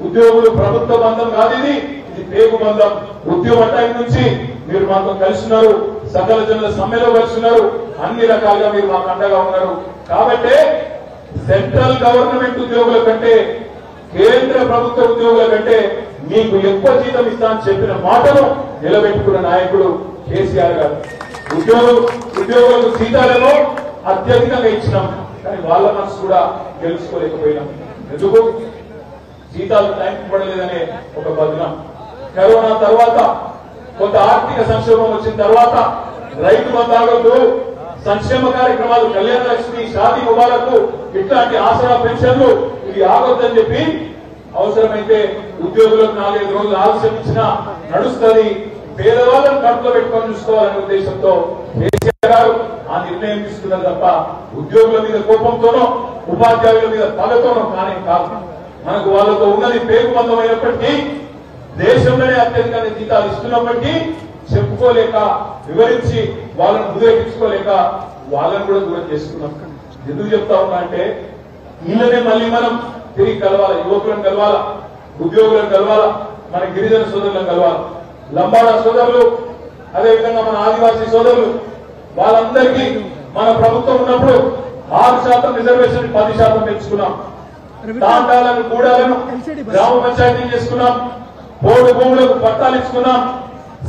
ఉద్యోగులు ప్రభుత్వ బంధం కాదు, ఇది పేగు బంధం. ఉద్యోగ టైం నుంచి మీరు మాతో కలిసినారు, సకల జనుల సమ్మెలో కలిసినారు, అన్ని రకాలుగా మీరు మాకు అండగా ఉన్నారు. కాబట్టి సెంట్రల్ గవర్నమెంట్ ఉద్యోగుల కంటే, కేంద్ర ప్రభుత్వ ఉద్యోగుల కంటే మీకు ఎక్కువ జీతం ఇస్తా అని చెప్పిన మాటను నిలబెట్టుకున్న నాయకుడు కేసీఆర్ గారు. ఉద్యోగులకు జీతాలేమో అత్యధికంగా ఇచ్చినాం, కానీ వాళ్ళ మనసు కూడా గెలుచుకోలేకపోయినాం. ఎందుకు? జీతాలు టైంకి పడలేదనే ఒక బదనాం. కరోనా తర్వాత కొంత ఆర్థిక సంక్షోభం వచ్చిన తర్వాత రైతు బంధాలకు, సంక్షేమ కార్యక్రమాలు, కళ్యాణ లక్ష్మి, షాదీ ముబారకు, ఇట్లాంటి ఆసరా పెన్షన్లు ఇవి ఆగొద్దని చెప్పి అవసరమైతే ఉద్యోగులకు 4-5 రోజులు ఆలస్యం ఇచ్చినా నడుస్తుంది, పేదవాళ్ళని కడుపులో పెట్టుకొని చూసుకోవాలనే ఉద్దేశంతో కేసీఆర్ గారు ఆ నిర్ణయం తీసుకున్నారు తప్ప ఉద్యోగుల మీద కోపంతోనో, ఉపాధ్యాయుల మీద పగతోనో కానీ కాదు. మనకు వాళ్ళతో ఉన్నది పేగుబంధమైనప్పటికీ, దేశంలోనే అత్యధికంగా జీతాలు ఇస్తున్నప్పటికీ చెప్పుకోలేక, వివరించి వాళ్ళని ఉద్రేకించుకోలేక వాళ్ళని కూడా దూరం చేసుకున్నాం. ఎందుకు చెప్తా ఉన్నా అంటే వీళ్ళనే మళ్ళీ మనం తిరిగి కలవాలి, యువకులను కలవాలా, ఉద్యోగులను కలవాలా, మన గిరిజన సోదరులను కలవాలి, లంబాడా సోదరులు, అదేవిధంగా మన ఆదివాసీ సోదరులు, వాళ్ళందరికీ మన ప్రభుత్వం ఉన్నప్పుడు 6% రిజర్వేషన్ 10% పెంచుకున్నాం. తాండాలను, గూడాలను గ్రామ పంచాయతీ చేసుకున్నాం, పోడు భూములకు పట్టాలు ఇచ్చుకున్నాం,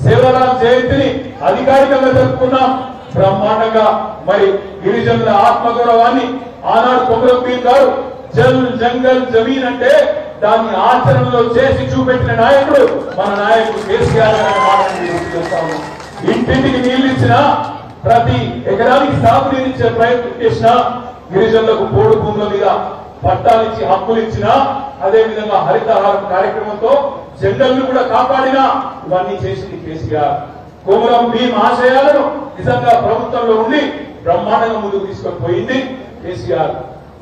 శివరాం జయంతిని అధికారికంగా జరుపుకున్నాం. బ్రహ్మాండంగా మరి గిరిజనుల ఆత్మగౌరవాన్ని ఆనాడు కొమరం భీం గారు జల్ జంగల్ జమీన్ అంటే దాన్ని ఆచరణలో చేసి చూపెట్టిన నాయకుడు మన నాయకుడు కేసీఆర్ గారు. ఇంటింటికి నీళ్లు ఇచ్చినా, ప్రతి ఎకరానికి సాగునీరు ఇచ్చే ప్రయత్నం చేసినా, గిరిజనులకు పోడు భూముల మీద పట్టాలిచ్చి హక్కులు ఇచ్చినా, అదేవిధంగా హరితహారం కార్యక్రమంతో జంగల్ను కూడా కాపాడినా, ఇవన్నీ చేసింది కేసీఆర్. కొమరం భీం ఆశయాలను నిజంగా ప్రభుత్వంలో ఉండి బ్రహ్మాండంగా ముందుకు తీసుకొని పోయింది కేసీఆర్.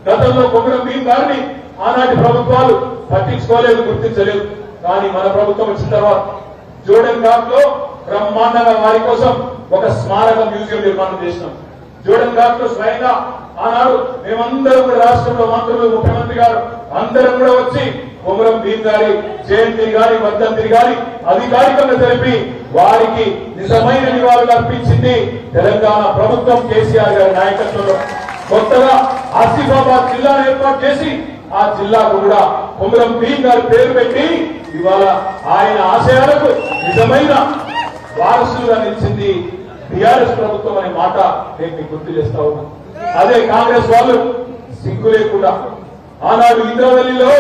గతంలో కొమరం భీం గారిని ఆనాటి ప్రభుత్వాలు పట్టించుకోలేదు, గుర్తించలేదు. కానీ మన ప్రభుత్వం వచ్చిన తర్వాత జోడెన్ ఘాట్ లో బ్రహ్మాండంగా వారి కోసం ఒక స్మారక మ్యూజియం నిర్మాణం చేసినాం. జోడన్ ఘాట్ లో స్వయంగా ఆనాడు మేమందరం కూడా రాష్ట్రంలో మంత్రులు ముఖ్యమంత్రి గారు అందరం కూడా వచ్చి కొమరం భీం గారి జయంతిని గాని వర్ధంతిని గాని అధికారికంగా తెలిపి వారికి నిజమైన నివాళులు అర్పించింది తెలంగాణ ప్రభుత్వం కేసీఆర్ గారి నాయకత్వంలో. కొత్తగా ఆసిఫాబాద్ జిల్లాను ఏర్పాటు చేసి ఆ జిల్లాకు కూడా కొమరం భీం గారి పేరు పెట్టి ఇవాళ ఆయన ఆశయాలకు నిజమైన వారసులుగా నిలిచింది టిఆర్ఎస్ ప్రభుత్వం అనే మాట నేను మీకు గుర్తు చేస్తా ఉన్నా. అదే కాంగ్రెస్ వాళ్ళు సిగ్గు లేకుండా ఆనాడు ఇంద్రవెల్లిలో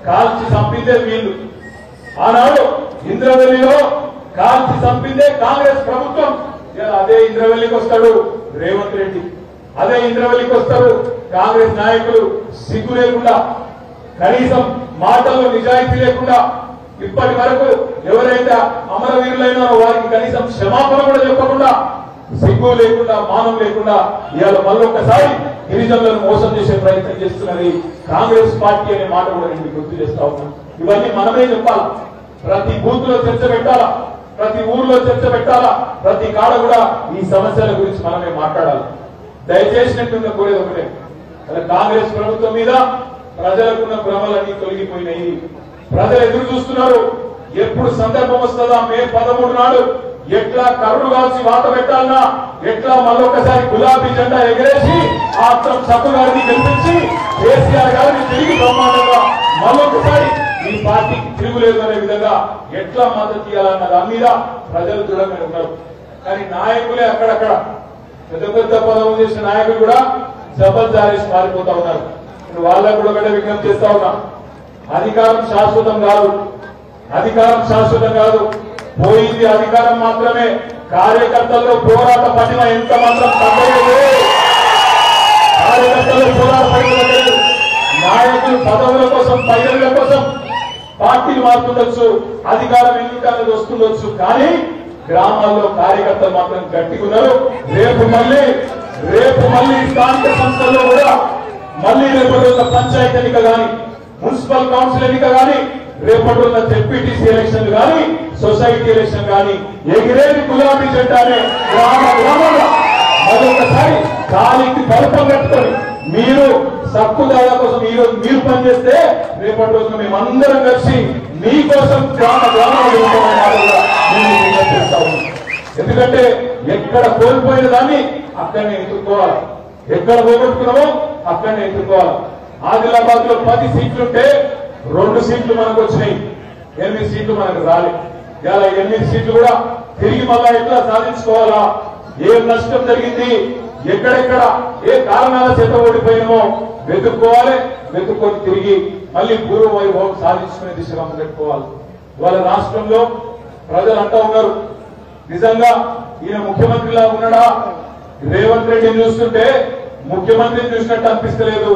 కాల్చి చంపిందే వీళ్ళు, ఆనాడు ఇంద్రవెల్లిలో కాల్చి చంపిందే కాంగ్రెస్ ప్రభుత్వం. అదే ఇంద్రవెల్లికి వస్తాడు రేవంత్ రెడ్డి, అదే ఇంద్రవెల్లికి వస్తారు కాంగ్రెస్ నాయకులు సిగ్గు లేకుండా, కనీసం మాటల్లో నిజాయితీ లేకుండా, ఇప్పటి వరకు ఎవరైతే అమరవీరులైనారో వారికి కనీసం క్షమాపణ కూడా చెప్పకుండా, సిగ్గు లేకుండా, మానం లేకుండా ఇవాళ మళ్ళొక్కసారి గిరిజనులను మోసం చేసే ప్రయత్నం చేస్తున్నది కాంగ్రెస్ పార్టీ అనే మాట కూడా నేను గుర్తు చేస్తా ఉన్నాను. ఇవన్నీ మనమే చెప్పాలా, ప్రతి బూత్ లో చర్చ పెట్టాలా, ప్రతి ఊర్లో చర్చ పెట్టాలా, ప్రతి కాడ కూడా ఈ సమస్యల గురించి మనమే మాట్లాడాలి. దయచేసినట్టుగా కోరేది ఒకటే, కాంగ్రెస్ ప్రభుత్వం మీద ప్రజలకున్న భ్రమలన్నీ తొలగిపోయినాయి. ప్రజలు ఎదురు చూస్తున్నారు, ఎప్పుడు సందర్భం వస్తుందా మే 13 నాడు ఎట్లా కర్రు కాల్చి వాత పెట్టాలన్నా, ఎట్లా మళ్ళొక్కసారి గులాబీ జెండా ఎగరేసి ఆత్రం సత్తు గారిని గెలిపించి కేసీఆర్ గారిని తిరిగి బ్రహ్మాండంగా మళ్ళొక్కసారి ఈ పార్టీకి తిరుగులేదు అనే విధంగా ఎట్లా మద్దతు ఇవ్వాలన్న దాని మీద ప్రజలు దృఢంగా ఉన్నారు. కానీ నాయకులే అక్కడక్కడ పెద్ద పెద్ద పదవులు చేసిన నాయకులు కూడా జబర్దారీస్ మారిపోతా ఉన్నారు. వాళ్ళకు కూడా బిడ్డ విజ్ఞప్తి చేస్తా ఉన్నా, అధికారం శాశ్వతం కాదు, అధికారం శాశ్వతం కాదు, పోయింది అధికారం మాత్రమే. కార్యకర్తల్లో పోరాట పటిమ ఎంత మాత్రం తగ్గలేదు, కార్యకర్తల్లో పోరాట పటిమ తగ్గలేదు. నాయకులు పదవుల కోసం పైరుల కోసం పార్టీలు మారుతుండొచ్చు, అధికారం ఎన్నికలు వస్తుండొచ్చు, కానీ గ్రామాల్లో కార్యకర్తలు మాత్రం గట్టిగా ఉన్నారు. రేపు మళ్ళీ స్థానిక సంస్థల్లో కూడా మళ్ళీ రేపటి రోజున పంచాయతీ ఎన్నిక కానీ, మున్సిపల్ కౌన్సిల్ ఎన్నిక కానీ, రేపటి రోజున జెడ్పీటీసీ ఎలక్షన్ కానీ, సొసైటీ ఎలక్షన్ కానీ ఎగిరేది గులాబీ జెండానే. గ్రామంలో మరొకసారి గాలికి బల్పం కట్టుకొని మీరు సక్కుదాల కోసం ఈ రోజు మీరు పనిచేస్తే రేపటి రోజున మేమందరం కలిసి మీకోసం గ్రామాలు ఎందుకంటే ఎక్కడ కోల్పోయిన దాన్ని అక్కడనే ఎత్తుకోవాలి, ఎక్కడ పోగొట్టుకున్నామో అక్కడనే ఎత్తుకోవాలి. ఆదిలాబాద్ లో 10 సీట్లుంటే 2 సీట్లు మనకు వచ్చినాయి, 8 సీట్లు మనకు రాలేదు. ఇలా 8 సీట్లు కూడా తిరిగి మళ్ళా ఎట్లా సాధించుకోవాలా, ఏం నష్టం జరిగింది, ఎక్కడెక్కడ ఏ కారణాల చేత ఓడిపోయినామో వెతుక్కోవాలి. వెతుక్కొని తిరిగి మళ్ళీ పూర్వ వైభవం సాధించుకునే దిశగా పెట్టుకోవాలి. వాళ్ళ రాష్ట్రంలో ప్రజలు అంటూ ఉన్నారు, నిజంగా ఈయన ముఖ్యమంత్రిలా ఉన్నాడా, రేవంత్ రెడ్డిని చూస్తుంటే ముఖ్యమంత్రిని చూసినట్టు అనిపిస్తలేదు,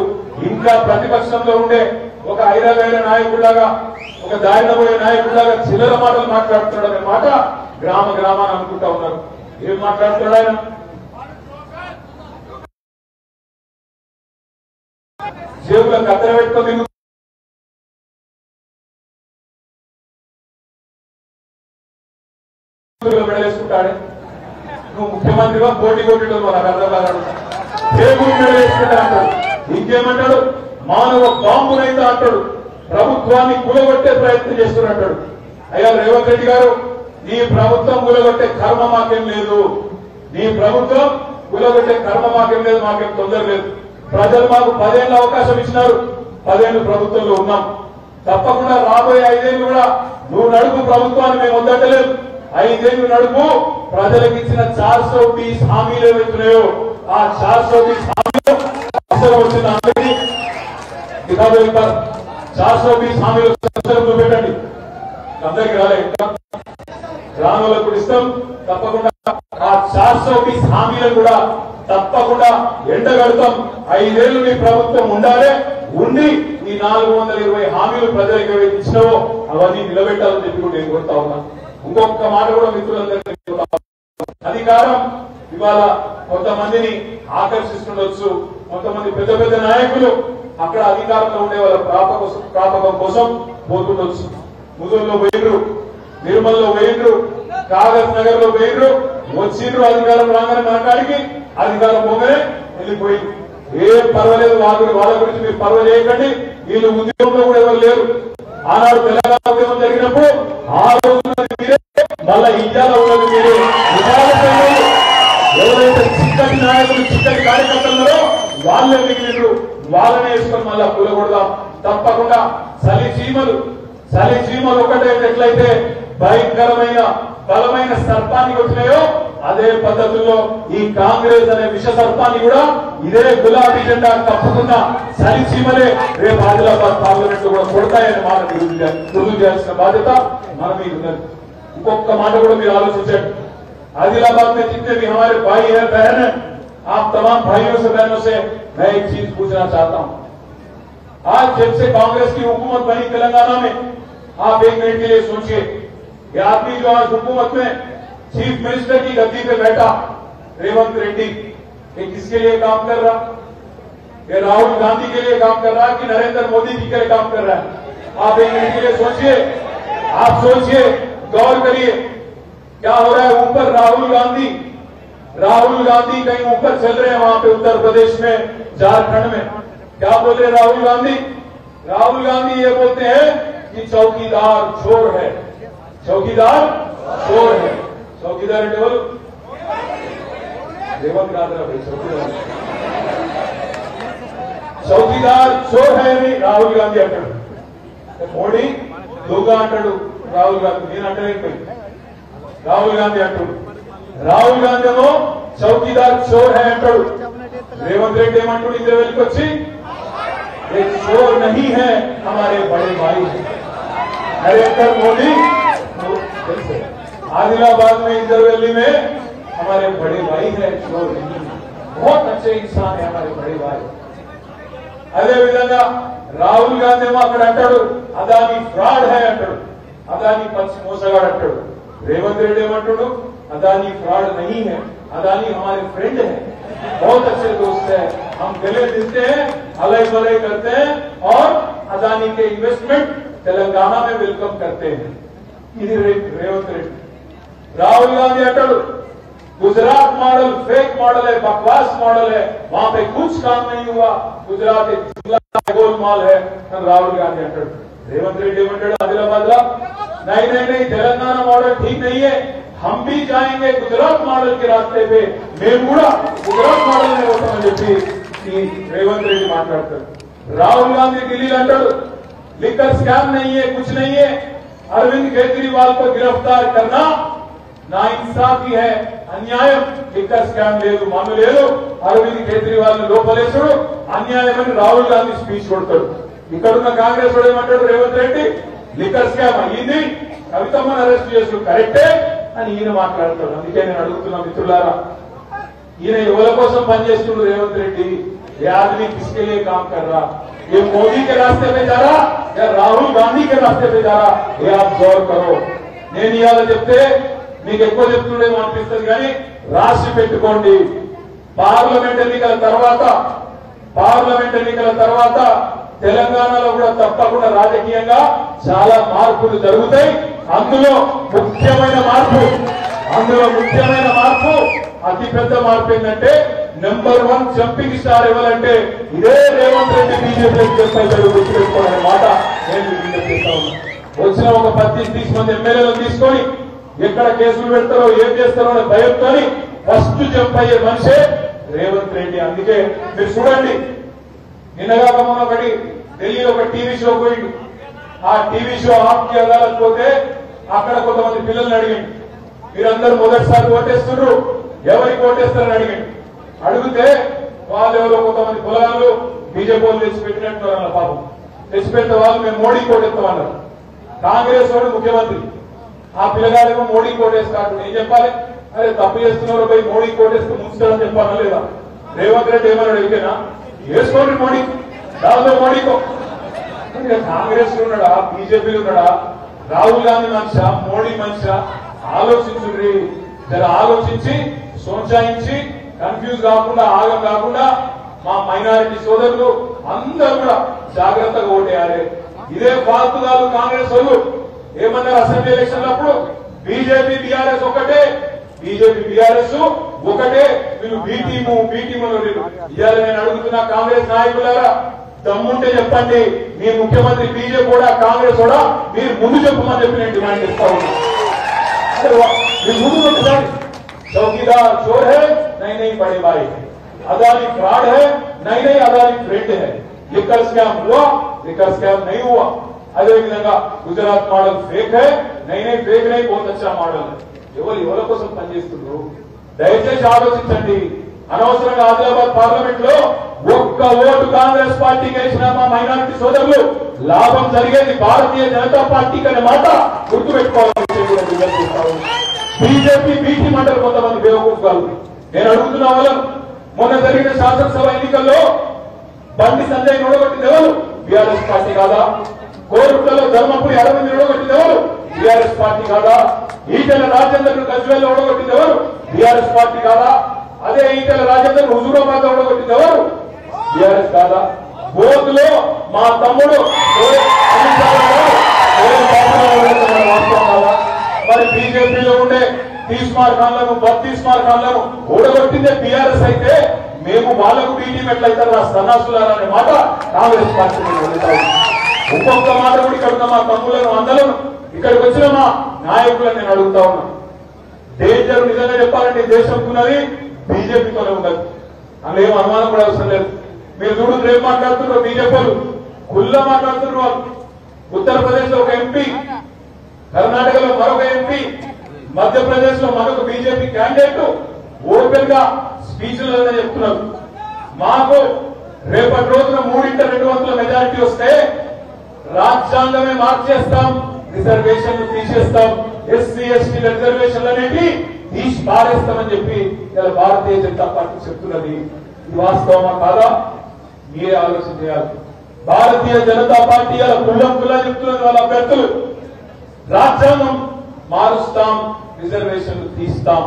ఇంకా ప్రతిపక్షంలో ఉండే ఒక ఐరావేల నాయకుడిలాగా, ఒక దారిన పోయే నాయకుడిలాగా చిల్లర మాటలు మాట్లాడుతున్నాడు అనే మాట గ్రామాన్ని అనుకుంటా ఉన్నారు. ఏం మాట్లాడుతున్నాడు ఆయన, జేబులో కత్తెర పెట్టుకొని మెడలేసుకుంటాడే, నువ్వు ముఖ్యమంత్రిగా పోటీ కొట్టడం నాకు అర్థం కాదు. జేబులు మెడలేసుకుంటా అంటాడు, ఇంకేమంటాడు, మానవ బాంబునైతే అంటాడు, ప్రభుత్వాన్ని కూలగొట్టే ప్రయత్నం చేస్తున్నట్టాడు. అయ్యా రేవంత్ రెడ్డి గారు, నీ ప్రభుత్వం కూలగొట్టే కర్మ మాకేం లేదు, నీ ప్రభుత్వం కూలగొట్టే కర్మ మాకేం లేదు, మాకేం తొందర లేదు. ప్రజలు మాకు 10 ఏళ్ళ అవకాశం ఇచ్చినారు, 10 ఏళ్ళు ప్రభుత్వంలో ఉన్నాం. తప్పకుండా రాబోయే 5 ఏళ్ళు కూడా నువ్వు నడుపు ప్రభుత్వాన్ని మేము వద్దట్టలేదు. 5 ఏళ్ళు నడుపు, ప్రజలకు ఇచ్చిన 420 హామీలు ఏవైతున్నాయో ఆ 420 హామీలు అవసరం వచ్చిన అందరికీ 420 హామీలు చూపెట్టండి. అందరికి రాలే, గ్రామాలకు కూడా ఇస్తాం. తప్పకుండా ఆ 420 హామీలను కూడా తప్పకుండా ఎండగడతాం. 5 ఏళ్ళు నీ ప్రభుత్వం ఉండాలి, ఉండి ఈ 420 హామీలు ప్రజలకు ఏవైతే ఇచ్చినావో అవన్నీ నిలబెట్టాలని చెప్పి కూడా నేను కోరుతా ఉన్నా. ఇంకొక మాట కూడా మిత్రులందరికీ, అధికారం ఇవాళ కొంతమందిని ఆకర్షిస్తుండొచ్చు, కొంతమంది పెద్ద పెద్ద నాయకులు అక్కడ అధికారంలో ఉండే వాళ్ళ ప్రాపకం కోసం పోతుండొచ్చు. ముదుల్లో పోయిండ్రు, నిర్మల్లో పోయిండ్రు, కాగజ్ నగర్ లో పోయిండ్రు, వచ్చిండ్రు, అధికారం రాగానే మన కాడికి అధికారం పోగానే వెళ్ళిపోయింది. ఏం పర్వాలేదు, వాళ్ళ గురించి మీరు పర్వ చేయకండి. వీళ్ళు ఉద్యోగంలో కూడా ఎవరు లేరు. ఆనాడు తెలంగాణ ఉద్యమం జరిగినప్పుడు ఆ రోజు మీరే, మళ్ళా ఇయ్యాల ఉన్నది మీరే. ఎవరైతే చిక్కటి నాయకులు, చిక్కటి కార్యకర్తలున్నారో వాళ్ళే మిగిలినరు. వాళ్ళనే వేసుకొని మళ్ళా కూలగొడదాం. తప్పకుండా చలిచీమలు ఒకటే ఎట్లయితే భయంకరమైన బలమైన సర్పానికి వచ్చినాయో అదే పద్ధతుల్లో ఈ కాంగ్రెస్ అనే విష సర్పాన్ని కూడా ఇదే గులాబీ జెండా కప్పుకున్న చలిచీమలే రేపు ఆదిలాబాద్ పార్లమెంట్ లో కూడా కొడతాయని మాట రుజువు చేయాల్సిన బాధ్యత మన మీద ఉన్నది. ఇంకొక మాట కూడా మీరు ఆలోచించండి. आदिलाबाद में जितने भी हमारे भाई है, बहन है, आप तमाम भाइयों से बहनों से मैं एक चीज पूछना चाहता हूं। आज जब से कांग्रेस की हुकूमत बनी तेलंगाना में, आप एक मिनट के लिए सोचिए, ये आदमी जो आज हुकूमत में चीफ मिनिस्टर की गद्दी पे बैठा रेवंत रेड्डी, ये किसके लिए काम कर रहा? ये राहुल गांधी के लिए काम कर रहा है कि नरेंद्र मोदी जी के लिए काम कर रहा है? आप एक मिनट के लिए सोचिए, आप सोचिए, गौर करिए क्या हो रहा है। ऊपर राहुल गांधी कहीं ऊपर चल रहे हैं, वहां पे उत्तर प्रदेश में, झारखंड में। क्या बोल रहे राहुल गांधी ये बोलते हैं कि चौकीदार चोर है, चौकीदार चोर है। चौकीदार टेबल रेवंत गांधी भाई चौकीदार चोर है नहीं राहुल गांधी अंटाడు. మోడీ దొంగ అంటాడు రాహుల్ గాంధీ. నేను అంటే రాహుల్ గాంధీ అంటాడు. రాహుల్ గాంధీ ఏమో చౌకీదార్ చోర్ హై అంటాడు. రేవంత్ రెడ్డి ఏమంటాడు ఇద్దరు వెళ్ళికొచ్చి, ये चोर नहीं है हमारे बड़े भाई है। नरेंद्र मोदी आदिलाबाद में इंदरवेली में हमारे बड़े भाई है, चोर नहीं है, बहुत अच्छे इंसान है हमारे बड़े भाई। అదే విధంగా రాహుల్ గాంధీ ఏమో అక్కడ అంటాడు అదాని ఫ్రాడ్ హై అంటాడు, అదాని పచ్చి మోసగాడు అంటాడు. रेवंत रेड्डी ఏమంటాడు अदानी फ्रॉड नहीं है, अदानी हमारे फ्रेंड है, बहुत अच्छे दोस्त है, हम गले मिलते हैं, अलग बलय करते हैं और अदानी के इन्वेस्टमेंट तेलंगाना में वेलकम करते हैं। ఇది रेवंत रेड्डी. राहुल गांधी अंटाడు गुजरात मॉडल फेक मॉडल है, बकवास मॉडल है, वहां पे कुछ काम नहीं हुआ, गुजरात एक गोलमाल है, राहुल गांधी अंटाడు. रेवंत रेड्डी ఏమంటాడు आदिलाबाद ला, नहीं तेलंगाना मॉडल ठीक नहीं है, हम भी जाएंगे गुजरात मॉडल के रास्ते पे, మేము కూడా గుజరాత్ మోడల్ నే పోతామని చెప్పి రేవంత్ రెడ్డి మాట్లాడతాడు. రాహుల్ గాంధీ ఢిల్లీలో అంటాడు लिकर स्कैम नहीं है, कुछ नहीं है, अरविंद केजरीवाल को गिरफ्तार करना नाइंसाफी है, అన్యాయం, लिकर स्कैम లేదు, మన్ను లేదు, అరవింద్ కేజ్రీవాల్ లోపలేసుడు అన్యాయమని రాహుల్ గాంధీ స్పీచ్ కొడతాడు. ఇక్కడున్న కాంగ్రెస్ వాడు ఏమంటాడు రేవంత్ రెడ్డి లిక్కర్ స్కామ్ అయ్యింది, కవితమ్మను అరెస్ట్ చేసుడు కరెక్టే అని ఈయన మాట్లాడతాడు. అందుకే నేను అడుగుతున్నా మిత్రులారా, ఈయన ఎవరి కోసం పనిచేస్తున్నాడు రేవంత్ రెడ్డి? ये आदमी किसके लिए काम कर रहा? ये मोदी के रास्ते पे जा रहा या राहुल गांधी के रास्ते पे जा रहा? ये आप गौर करो. నేను ఇవాళ చెప్తే మీకు ఎక్కువ చెప్తుండేమో అనిపిస్తుంది కానీ రాసి పెట్టుకోండి. పార్లమెంట్ ఎన్నికల తర్వాత తెలంగాణలో కూడా తప్పకుండా రాజకీయంగా చాలా మార్పులు జరుగుతాయి. అందులో ముఖ్యమైన మార్పు అతిపెద్ద మార్పు ఏంటంటే నెంబర్ 1 జంపింగ్ స్టార్ ఎవరంటే ఇదే రేవంత్ రెడ్డి బీజేపీకి చేస్తాడు. గుర్తుపెట్టుకోవాలనే మాట నేను విజ్ఞప్తి చేస్తా ఉన్నా. వచ్చిన ఒక 25-30 మంది ఎమ్మెల్యేలను తీసుకొని ఎక్కడ కేసులు పెడతారో ఏం చేస్తారో అనే భయంతో ఫస్ట్ జంప్ అయ్యే మనిషే రేవంత్ రెడ్డి. అందుకే మీరు చూడండి, నిన్నగా మొన్న ఒకటి ఢిల్లీలో ఒక టీవీ షో పోయిండు. ఆ టీవీ షో ఆప్కి అదాలత్ పోతే అక్కడ కొంతమంది పిల్లల్ని అడిగిండు, మీరందరూ మొదటిసారి ఓటేస్తున్నారు, ఎవరికి ఓటేస్తారని అడిగిండు. అడిగితే వాళ్ళు ఎవరో కొంతమంది పొలాలు బీజేపీ వాళ్ళు తెచ్చిపెట్టినట్టున్నారు అన్న పాపం. తెచ్చిపెట్టే వాళ్ళు మేము మోడీ కోటేస్తామన్నారు. కాంగ్రెస్ వాడు ముఖ్యమంత్రి, ఆ పిల్లగాడేమో మోడీ కోటేస్తాడు. ఏం చెప్పాలి? అరే తప్పు చేస్తున్నారు పోయి మోడీ కోటేస్తూ ముంచుతాడని చెప్పాలా లేదా? రేవంత్ రెడ్డి ఏమన్నాడు? ఎరికేనా వేసుకోండి మోడీ, దాదాపు మోడీకో. కాంగ్రెస్ లో ఉన్నాడా, బీజేపీలో ఉన్నాడా, రాహుల్ గాంధీ మనిషా, మోడీ మనిషా? ఆలోచించుండ్రి, జర ఆలోచించి సోచాయించి కన్ఫ్యూజ్ కాకుండా, ఆగం కాకుండా మా మైనారిటీ సోదరులు అందరూ కూడా జాగ్రత్తగా ఓటేయాలి. ఇదే ఫాల్తుగాలు కాంగ్రెస్ వాళ్ళు ఏమన్నారు అసెంబ్లీ ఎలక్షన్ అప్పుడు? బీజేపీ బీఆర్ఎస్ ఒకటే, బీజేపీ బీఆర్ఎస్ ఒకటే మీరు బీటీము ఇవాళ నేను అడుగుతున్నా కాంగ్రెస్ నాయకులారా దమ్ముంటే చెప్పండి మీ ముఖ్యమంత్రి బీజేపీ కూడా కాంగ్రెస్ కూడా మీరు ముందు చెప్పమని చెప్పి నేను డిమాండ్ చేస్తా ఉన్నా మీరు ముందు చెప్పండి चौकीदार चोर है नहीं बड़े भाई अदानी फ्रॉड है नहीं अदानी फ्रेंड है लिकर स्कैम हुआ लिकर स्कैम नहीं हुआ अदे विधंगा गुजरात मॉडल फेक है नहीं फेक नहीं बहुत अच्छा मॉडल है ఎవరి కోసం పనిచేస్తున్నారు దయచేసి ఆలోచించండి అనవసరంగా ఆదిలాబాద్ పార్లమెంట్ లో ఒక్క ఓటు కాంగ్రెస్ పార్టీకి వేసిన మా మైనారిటీ సోదరులు లాభం జరిగేది భారతీయ జనతా పార్టీకి అనే మాట గుర్తుపెట్టుకోవాలని బీజేపీ బీటీ మండలి కొంతమంది బేవకూఫాలు నేను అడుగుతున్నా వాళ్ళను మొన్న జరిగిన శాసనసభ ఎన్నికల్లో బండి సంజయ్ ఓడగొట్టింది ఎవరు బీఆర్ఎస్ పార్టీ కాదా కోరుట్లలో ధర్మపురి అరవింద్ ఓడగొట్టింది ఎవరు బీఆర్ఎస్ పార్టీ కాదా ఈటెల రాజేందర్ గజ్వేల్ ఓడగొట్టింది ఎవరు బీఆర్ఎస్ పార్టీ కాదా అదే ఈటెల రాజేందర్ హుజూరాబాద్ ఓడగొట్టింది ఎవరు బీఆర్ఎస్ కాదా బోధులో మా తమ్ముడు మరి బీజేపీలో ఉండే 30 మార్కాలను 32 మార్కాలను ఓడగొట్టిందే బీఆర్ఎస్ అయితే మేము వాళ్ళకు బీటీ మెట్లయితారు సన్నాసులారా అనే మాట కాంగ్రెస్ పార్టీ ఒక్కొక్క మాట కూడా ఇక్కడ ఉన్న మా తమ్ములను అందలను ఇక్కడికి వచ్చిన మా నాయకులను నేను అడుగుతా ఉన్నా డేంజర్ నిజంగా చెప్పాలంటే దేశం ఉన్నది బీజేపీతోనే ఉన్నది అందులో ఏం అనుమానం కూడా అవసరం లేదు మీరు చూడు రేపు మాట్లాడుతున్నారు బీజేపీలు కుల్లా మాట్లాడుతున్నారు వాళ్ళు ఉత్తరప్రదేశ్ లో ఒక ఎంపీ కర్ణాటకలో మరొక ఎంపీ మధ్యప్రదేశ్ లో మరొక బీజేపీ క్యాండిడేట్ ఓపెన్ గా స్పీచ్లలో చెప్తున్నారు మాకు రేపటి రోజున 3/2 మెజారిటీ వస్తే రాజ్యాంగమే మార్చేస్తాం రిజర్వేషన్లు తీసేస్తాం ఎస్సీ ఎస్టీ రిజర్వేషన్లు అనేవి తీసి పారేస్తామని చెప్పి ఇలా భారతీయ జనతా పార్టీ చెప్తున్నది ఇది వాస్తవమా కాదా మీరే ఆలోచన చేయాలి భారతీయ జనతా పార్టీ అలా కుల్లా చెప్తున్నది వాళ్ళ అభ్యర్థులు రాజ్యాంగం మారుస్తాం రిజర్వేషన్లు తీస్తాం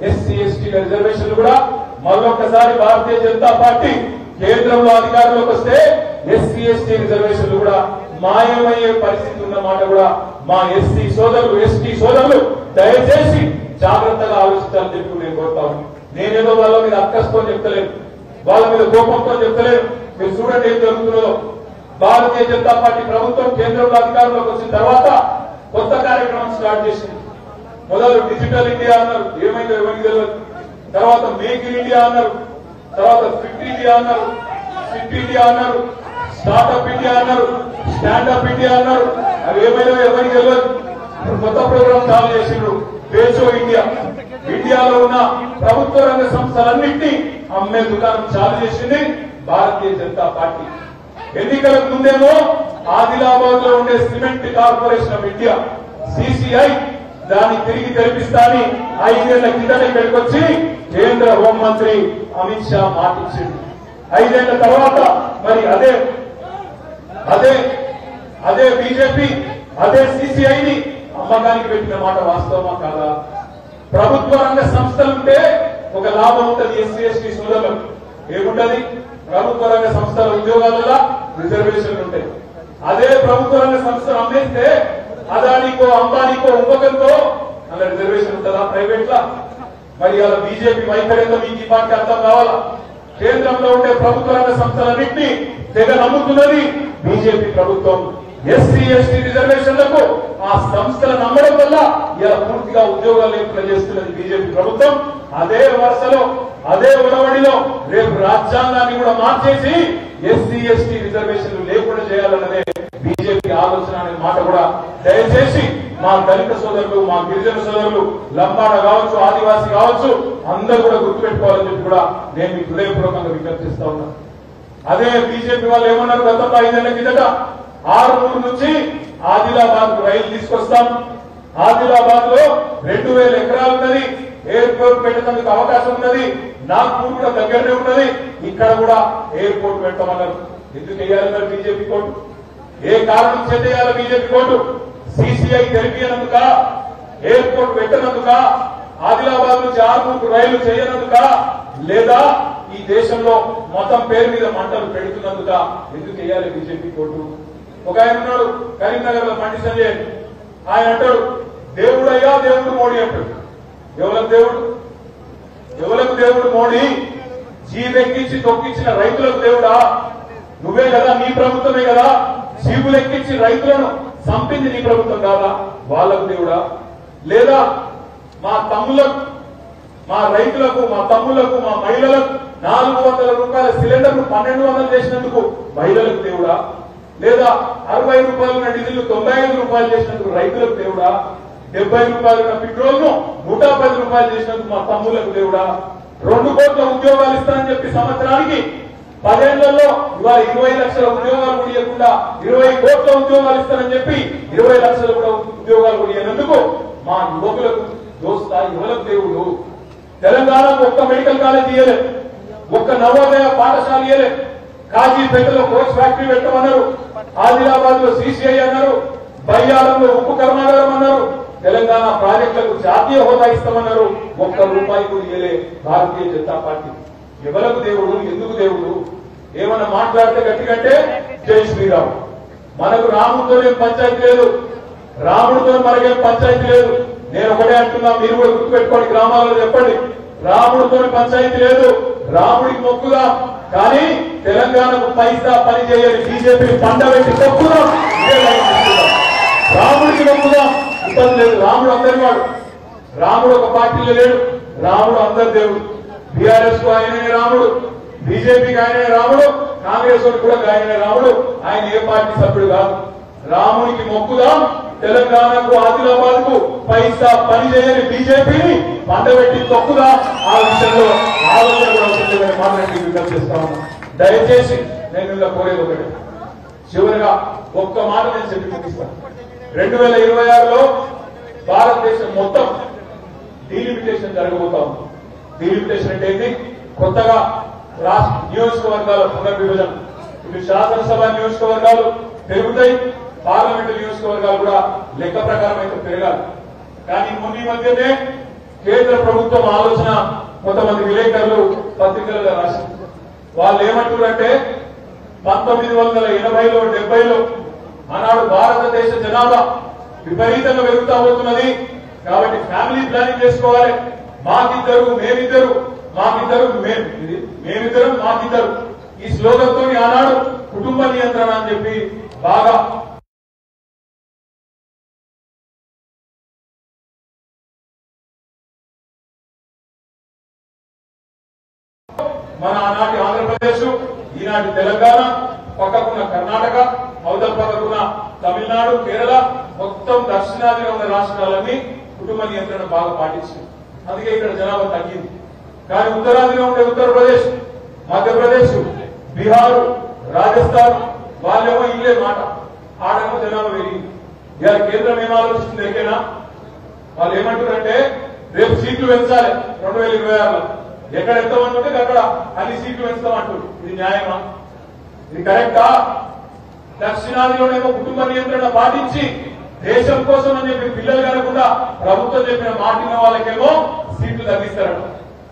ఎస్సీ ఎస్టీ రిజర్వేషన్లు కూడా మరొకసారి భారతీయ జనతా పార్టీ కేంద్రంలో అధికారంలోకి వస్తే ఎస్సీ ఎస్టీ రిజర్వేషన్లు కూడా మాయమయ్యే పరిస్థితి ఉన్నమాట కూడా మా ఎస్సీ సోదరులు ఎస్టీ సోదరులు దయచేసి జాగ్రత్తగా ఆలోచించాలని చెప్పి నేను కోరుతాను నేనేదో వాళ్ళ మీద అక్కస్తో చెప్తలేను వాళ్ళ మీద కోపంతో చెప్తలేను మీరు చూడండి ఏం జరుగుతుందో భారతీయ జనతా పార్టీ ప్రభుత్వం కేంద్రంలో అధికారంలోకి వచ్చిన తర్వాత కొత్త కార్యక్రమం స్టార్ట్ చేసింది మొదలు డిజిటల్ ఇండియా అన్నారు ఏమైందో ఎవరికి తెలియదు తర్వాత మేక్ ఇన్ ఇండియా అన్నారు తర్వాత ఫిట్ ఇండియా అన్నారు ఫిట్ ఇండియా అన్నారు స్టార్ట్అప్ ఇండియా అన్నారు స్టాండప్ ఇండియా అన్నారు అవి ఏమైనా ఎవరికి తెలియదు కొత్త ప్రోగ్రాం చాలు చేసిండ్రు బేచో ఇండియా ఇండియాలో ఉన్న ప్రభుత్వ రంగ సంస్థలన్నింటినీ అమ్మే దుకాణం చాలు చేసింది భారతీయ జనతా పార్టీ ఎన్నికలకు ముందేమో ఆదిలాబాద్ లో ఉండే cement corporation of India CCI దాన్ని తిరిగి తెరిపిస్తాని 5 ఏళ్ల కిందట ఇక్కడికి వచ్చి కేంద్ర హోంమంత్రి అమిత్ షా మాటిచ్చింది 5 ఏళ్ల తర్వాత మరి అదే బీజేపీ అదే సిసిఐని అమ్మకానికి పెట్టిన మాట వాస్తవమా కాదా ప్రభుత్వ రంగ సంస్థలుంటే ఒక లాభం ఉంటుంది ఎస్సీ ఎస్టీ సోదరులకు ఏముంటది ప్రభుత్వ రంగ సంస్థల ఉద్యోగాలలో రిజర్వేషన్లు ఉంటాయి అదే ప్రభుత్వ రంగ సంస్థలు అమ్మేస్తే అదానికో అంబానీకో ఇంకొకరికో అలా రిజర్వేషన్ ఉంటుందా ప్రైవేట్ లా మరి అలా బీజేపీ వైఖరితో మీకు ఈ పార్టీ అర్థం కావాలా కేంద్రంలో ఉండే ప్రభుత్వ రంగ సంస్థలన్నింటినీ తెగ నమ్ముతున్నది బీజేపీ ప్రభుత్వం ఎస్సీ ఎస్టీ రిజర్వేషన్లకు ఆ సంస్థలు నమ్మడం వల్ల ఇలా పూర్తిగా ఉద్యోగాలు లేకుండా చేస్తున్నది బీజేపీ ప్రభుత్వం అదే వరుసలో అదే ఉడవడిలో రేపు రాజ్యాంగాన్ని కూడా మార్చేసి ఎస్సీ ఎస్టీ రిజర్వేషన్లు లేకుండా చేయాలన్నదే బీజేపీ ఆలోచన అనే మాట కూడా దయచేసి మా దళిత సోదరులు మా గిరిజన సోదరులు లంబాడ కావచ్చు ఆదివాసీ కావచ్చు అందరూ కూడా గుర్తుపెట్టుకోవాలని చెప్పి కూడా నేను మీ హృదయపూర్వకంగా విజ్ఞప్తిస్తా ఉన్నాను అదే బీజేపీ వాళ్ళు ఏమన్నారు గతంలో 5 ఏళ్ల కిందట 6 నుంచి ఆదిలాబాద్ రైలు తీసుకొస్తాం ఆదిలాబాద్ లో 2000 ఎకరాలు ఉన్నది ఎయిర్పోర్ట్ పెట్టేందుకు అవకాశం ఉన్నది నాగ్పూర్ కూడా దగ్గరనే ఉన్నది ఇక్కడ కూడా ఎయిర్పోర్ట్ పెట్టమన్నారు ఎందుకు వేయాలి మరి బీజేపీ కోర్టు ఏ కారణం చేత వేయాలి బీజేపీ కోర్టు సిసిఐ తెలిపినందుక ఎయిర్పోర్ట్ పెట్టనందుక ఆదిలాబాద్ నుంచి ఆర్మూర్కు రైలు చేయనందుక లేదా ఈ దేశంలో మొత్తం పేరు మీద మంటలు పెడుతున్నందుక ఎందుకు వేయాలి బీజేపీ కోర్టు ఒక ఆయన ఉన్నాడు కరీంనగర్ లో బండి సంజయ్ ఆయన అంటాడు దేవుడయ్యా దేవుడు మోడీ అంటాడు ఎవరు దేవుడు ఎవరికి దేవుడు మోడీ? జీవెక్కించి తొక్కించిన రైతులకు దేవుడా? నువ్వే కదా, నీ ప్రభుత్వమే కదా. జీవులెక్కించి రైతులను చంపింది నీ ప్రభుత్వం కాదా? వాళ్ళకు దేవుడా? లేదా మా తమ్ములకు, మా రైతులకు, మా తమ్ములకు, మా మహిళలకు 400 రూపాయల సిలిండర్ను 1200 చేసినందుకు మహిళలకు దేవుడా? లేదా 60 రూపాయలున్న డీజిల్ 95 రూపాయలు చేసినందుకు రైతులకు దేవుడా? 70 రూపాయలున్న పెట్రోల్ ను 110 రూపాయలు చేసినందుకు మా తమ్ములకు దేవుడా? 2 కోట్ల ఉద్యోగాలు ఇస్తానని చెప్పి సంవత్సరానికి 10 ఏళ్లలో ఇవాళ 20 లక్షల ఉద్యోగాలు కూడా ఇవ్వకుండా 20 కోట్ల ఉద్యోగాలు ఇస్తానని చెప్పి 20 లక్షలు కూడా ఉద్యోగాలు కూడా ఇవ్వనందుకు మా యువకులకు దోస్తా యువలకు దేవుడు? తెలంగాణకు ఒక్క మెడికల్ కాలేజ్ ఇయ్యలేదు, ఒక్క నవోదయ పాఠశాల ఇయ్యలేదు. కాజీపేటలో కోచ్ ఫ్యాక్టరీ పెట్టమన్నారు, ఆదిలాబాద్ లో సిసిఐ అన్నారు, బయ్యారంలో ఉప్పు కర్మాగారం అన్నారు, తెలంగాణ ప్రాజెక్టులకు జాతీయ హోదా ఇస్తామన్నారు. ఒక్క రూపాయి కూడా ఇయ్యలే భారతీయ జనతా పార్టీ. ఎవలకు దేవుడు? ఎందుకు దేవుడు? ఏమన్నా మాట్లాడితే గట్టికంటే జై శ్రీరామ్. మనకు రాముడితోనే పంచాయతీ లేదు, రాముడితో మనకేం పంచాయతీ లేదు. నేను ఒకటే అంటున్నా, మీరు కూడా గుర్తుపెట్టుకోండి, గ్రామాలలో చెప్పండి. రాముడితో పంచాయతీ లేదు, రాముడికి మొక్కుదా. కానీ తెలంగాణకు పైసా పని చేయని బీజేపీ పండబెట్టి తప్పుదాం. రాముడికి మొక్కుదా, ఇబ్బంది లేదు. రాముడు అందరి వాడు, రాముడు ఒక పార్టీలో లేడు, రాముడు అందరి దేవుడు. బీఆర్ఎస్ కు ఆయనే రాముడు, బీజేపీకి ఆయనే రాముడు, కాంగ్రెస్ కూడా ఆయనే రాముడు. ఆయన ఏ పార్టీ సభ్యుడు కాదు. రాముడికి మొక్కుదాం, తెలంగాణకు ఆదిలాబాద్ కు పైసా పని చేయని బీజేపీని పండబెట్టి తొక్కుదా. ఆ విషయంలో ఆలోచన కూడా అవుతుందని మాట్లాడి విజ్ఞప్తి చేస్తా ఉన్నా. దయచేసి నేను ఇలా కోరేది ఒకటి, చివరిగా ఒక్క మాట నేను చెప్పి ముగిస్తాను. 2026లో భారతదేశం మొత్తం డీలిమిటేషన్ జరగబోతా ఉంది. డీలిమిటేషన్ అంటే ఏంటి? కొత్తగా రాష్ట్ర నియోజకవర్గాల పునర్విభజన. ఇటు శాసనసభ నియోజకవర్గాలు పెరుగుతాయి, పార్లమెంటు నియోజకవర్గాలు కూడా లెక్క ప్రకారం అయితే పెరగాలి. కానీ మొన్న మధ్యనే కేంద్ర ప్రభుత్వం ఆలోచన కొంతమంది విలేకరులు పత్రికలలో రాశారు. వాళ్ళు ఏమంటారంటే 1980లో 70లో ఆనాడు భారతదేశ జనాభా విపరీతంగా పెరుగుతా పోతున్నది, కాబట్టి ఫ్యామిలీ ప్లానింగ్ చేసుకోవాలి. మాకిద్దరు మేమిద్దరు, మాకిద్దరు మేమిద్దరు మాకిద్దరు, ఈ స్లోగన్ తోని ఆనాడు కుటుంబ నియంత్రణ అని చెప్పి బాగా మన ఆనాటి ఆంధ్రప్రదేశ్, ఈనాటి తెలంగాణ, పక్కకున్న కర్ణాటక, అవతల పక్కకున్న తమిళనాడు, కేరళ, మొత్తం దక్షిణాదిలో ఉన్న రాష్ట్రాలన్నీ కుటుంబ నియంత్రణ బాగా పాటించారు. అందుకే ఇక్కడ జనాభా తగ్గింది. కానీ ఉత్తరాదిలో ఉండే ఉత్తరప్రదేశ్, మధ్యప్రదేశ్, బీహార్, రాజస్థాన్ వాళ్ళేమో ఇల్లే మాట, ఆడేమో జనాభా పెరిగింది. ఇవాళ కేంద్రం ఏం ఆలోచిస్తుంది ఎక్కడైనా? వాళ్ళు ఏమంటారంటే రేపు సీట్లు పెంచాలి 2026లో. ఎక్కడ ఎంతమంది ఉంటే అక్కడ అన్ని సీట్లు పెంచుతామంటారు. ఇది న్యాయమా? ఇది కరెక్టా? దక్షిణాదిలోనేమో కుటుంబ నియంత్రణ పాటించి దేశం కోసం అని చెప్పి పిల్లలు కనకుండా ప్రభుత్వం చెప్పిన మాటిన వాళ్ళకేమో సీట్లు తగ్గిస్తారట.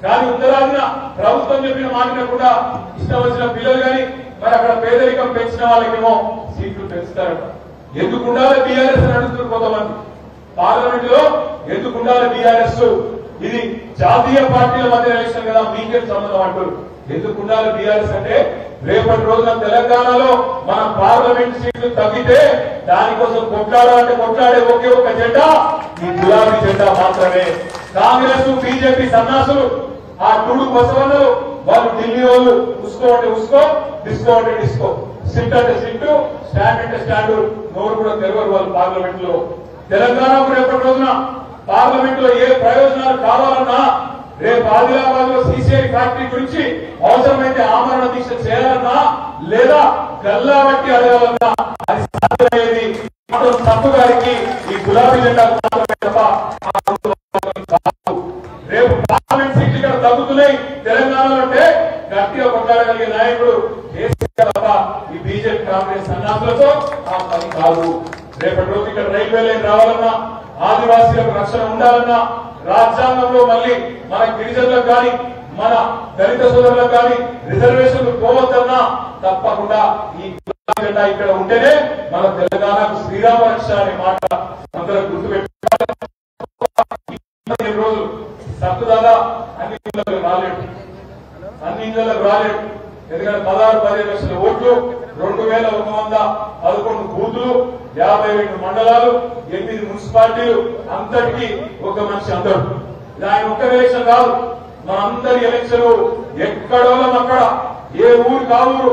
కానీ ఉత్తరాదిన ప్రభుత్వం చెప్పిన మాటిన కూడా ఇష్టం వచ్చిన పిల్లలు కానీ మరి అక్కడ పేదరికం పెంచిన వాళ్ళకేమో సీట్లు పెంచుతారట. ఎందుకు ఉండాలి బీఆర్ఎస్ అని అడుగుతున్నారు కొంతమంది. పార్లమెంట్ లో ఎందుకు ఉండాలి బీఆర్ఎస్? ఇది జాతీయ పార్టీల మధ్య ఎలక్షన్ కదా, మీకేం సంబంధం అంటారు. ఎందుకు ఉండాలి బీఆర్ఎస్ అంటే రేపటి రోజున తెలంగాణలో మన పార్లమెంట్ సీట్లు తగ్గితే దానికోసం కొట్లాడాలంటే కొట్లాడే ఒకే ఒక జెండా ఈ గులాబీ జెండా మాత్రమే. కాంగ్రెస్ బీజేపీ సన్నాసులు, ఆ టూడు బసవన్నలు, వాళ్ళు ఢిల్లీ వాళ్ళు ఉసుకో అంటే ఉసుకో, డిస్కో అంటే డిస్కో, సిట్ అంటే సిట్టు, స్టాండ్ అంటే స్టాండ్, నోరు కూడా తెరవరు వాళ్ళు పార్లమెంట్ లో. తెలంగాణకు రేపటి రోజున పార్లమెంట్ లో ఏ ప్రయోజనాలు కావాలన్నా, రేపు ఆదిలాబాద్ లో సిసిఐ ఫ్యాక్టరీ గురించి అవసరమైతే ఆమరణ దీక్ష చేయాలన్నా లేదా గల్లా బట్టి అడగాలన్నా అది సాధ్యమయ్యేది సత్తు గారికి ఈ గులాబీ జెండా మాత్రమే తప్ప. రేపు పార్లమెంట్ సీట్లు ఇక్కడ తగ్గుతున్నాయి తెలంగాణలో అంటే గట్టిగా కొట్లాడగలిగే నాయకుడు కేసీఆర్ తప్ప ఈ బీజేపీ కాంగ్రెస్ సన్నాసులతో ఆ పని కాదు. రేపటి రోజు ఇక్కడ రైల్వే లైన్ రావాలన్నా, ఆదివాసీలకు రక్షణ ఉండాలన్నా, రాజ్యాంగంలో మళ్ళీ మన గిరిజనులకు కానీ మన దళిత సోదరులకు కానీ రిజర్వేషన్లు పోవద్దన్నా తప్పకుండా ఈ జెండా ఇక్కడ ఉంటేనే మన తెలంగాణకు శ్రీరామ రక్ష అనే మాట అందరూ గుర్తుపెట్టుకోవాలి. రోజులు సత్తుదాదా అన్ని ఇళ్లకు రాలేడు, అన్ని ఇళ్లకు రాలేడు. ఎందుకంటే 16-17 లక్షల ఓట్లు, 2111 బూతులు, 52 మండలాలు, 8 మున్సిపాలిటీలు, అంతటికీ ఒక మనిషి అందరు. ఇది ఆయన ఒక్క ఎలక్షన్ కాదు, మనందరి ఎలక్షన్. ఎక్కడో అక్కడ, ఏ ఊరు కావురు,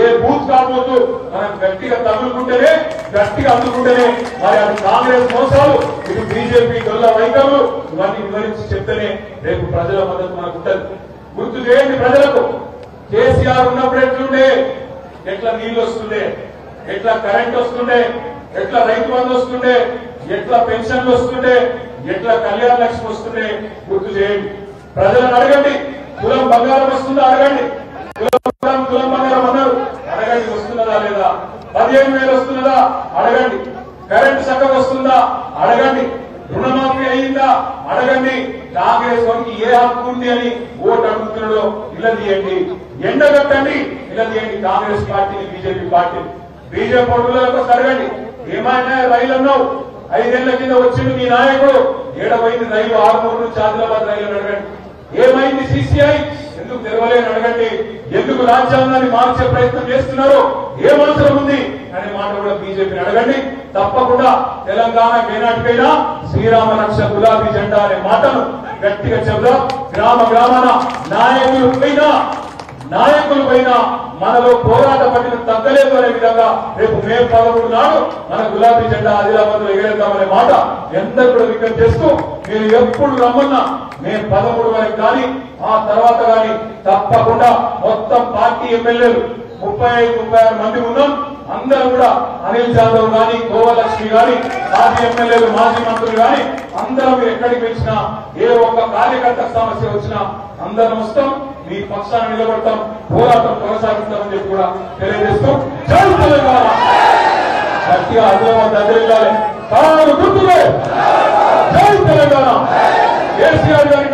ఏ బూత్ కాబోతు మనం గట్టిగా తగులుకుంటేనే, గట్టిగా అందుకుంటేనే మరి అది కాంగ్రెస్ మోసాలు, ఇది బీజేపీ గొల్ల వైఖరులు, ఇవన్నీ వివరించి చెప్తేనే రేపు ప్రజల మద్దతు మనకు ఉంటుంది. గుర్తు చేయండి ప్రజలకు, కేసీఆర్ ఉన్నప్పుడు ఎట్లుండే, ఎట్లా నీళ్లు వస్తుండే, ఎట్లా కరెంట్ వస్తుండే, ఎట్లా రైతు బంధు వస్తుండే, ఎట్లా పెన్షన్లు వస్తుండే, ఎట్లా కళ్యాణ లక్ష్మి వస్తుండే గుర్తు చేయండి. ప్రజలను అడగండి, తులం బంగారం వస్తుందా అడగండి, తులం బంగారం అన్నారు అడగండి, వస్తున్నదా లేదా, 15,000 వస్తున్నదా అడగండి, కరెంట్ చక్కగా వస్తుందా అడగండి, రుణమాఫీ అయిందా అడగండి. కాంగ్రెస్ వారికి ఏ హక్కు ఉంది అని ఓటు అడుగుతున్నాడో ఇలా తీయండి, ఎండగట్టండి, ఇలా తీయండి కాంగ్రెస్ పార్టీని, బీజేపీ పార్టీని. బీజేపీ ఓటులకు అడగండి, ఏమైనా రైలు అన్నావు, 5 ఏళ్ల కింద వచ్చింది మీ నాయకుడు, ఏడవైంది రైలు, 6 నుంచి ఆదిలాబాద్ రైలు అడగండి. ఏమైంది సిసిఐ, ఎందుకు తెరవలేని అడగండి. ఎందుకు రాజ్యాంగాన్ని మార్చే ప్రయత్నం చేస్తున్నారు, ఏమవసరం ఉంది అనే మాట కూడా బీజేపీని అడగండి. తప్పకుండా తెలంగాణకు ఏనాటికైనా శ్రీరామ రక్ష గులాబీ జెండా అనే మాటను గట్టిగా చెబుదాం. గ్రామ గ్రామాన నాయకుల పైన మనలో పోరాట పట్టిన తగ్గలేదు అనే విధంగా రేపు మే 13 నాడు మన గులాబీ జెండా ఆదిలాబాద్ లో ఎగరేద్దామనే మాట ఎందరూ కూడా విజ్ఞప్తి చేస్తూ, మీరు ఎప్పుడు రమ్మన్నా మే 13 వరకు కానీ ఆ తర్వాత కానీ తప్పకుండా మొత్తం పార్టీ ఎమ్మెల్యేలు 35-36 మంది ఉన్నాం. అందరూ కూడా అనిల్ జాదవ్ గాని, గోవలక్ష్మి గాని, మాజీ ఎమ్మెల్యేలు, మాజీ మంత్రులు గాని అందరం మీరు ఎక్కడికి వచ్చినా, ఏ ఒక్క కార్యకర్త సమస్య వచ్చినా అందరం వస్తాం, మీ పక్షాన నిలబడతాం, పోరాటం కొనసాగిస్తామని చెప్పి కూడా తెలియజేస్తూ, జై తెలంగాణ, గట్టిగా ఆదిలాబాద్ దగ్గర కారు గుర్తులే, జై తెలంగాణ, కేసీఆర్ గారి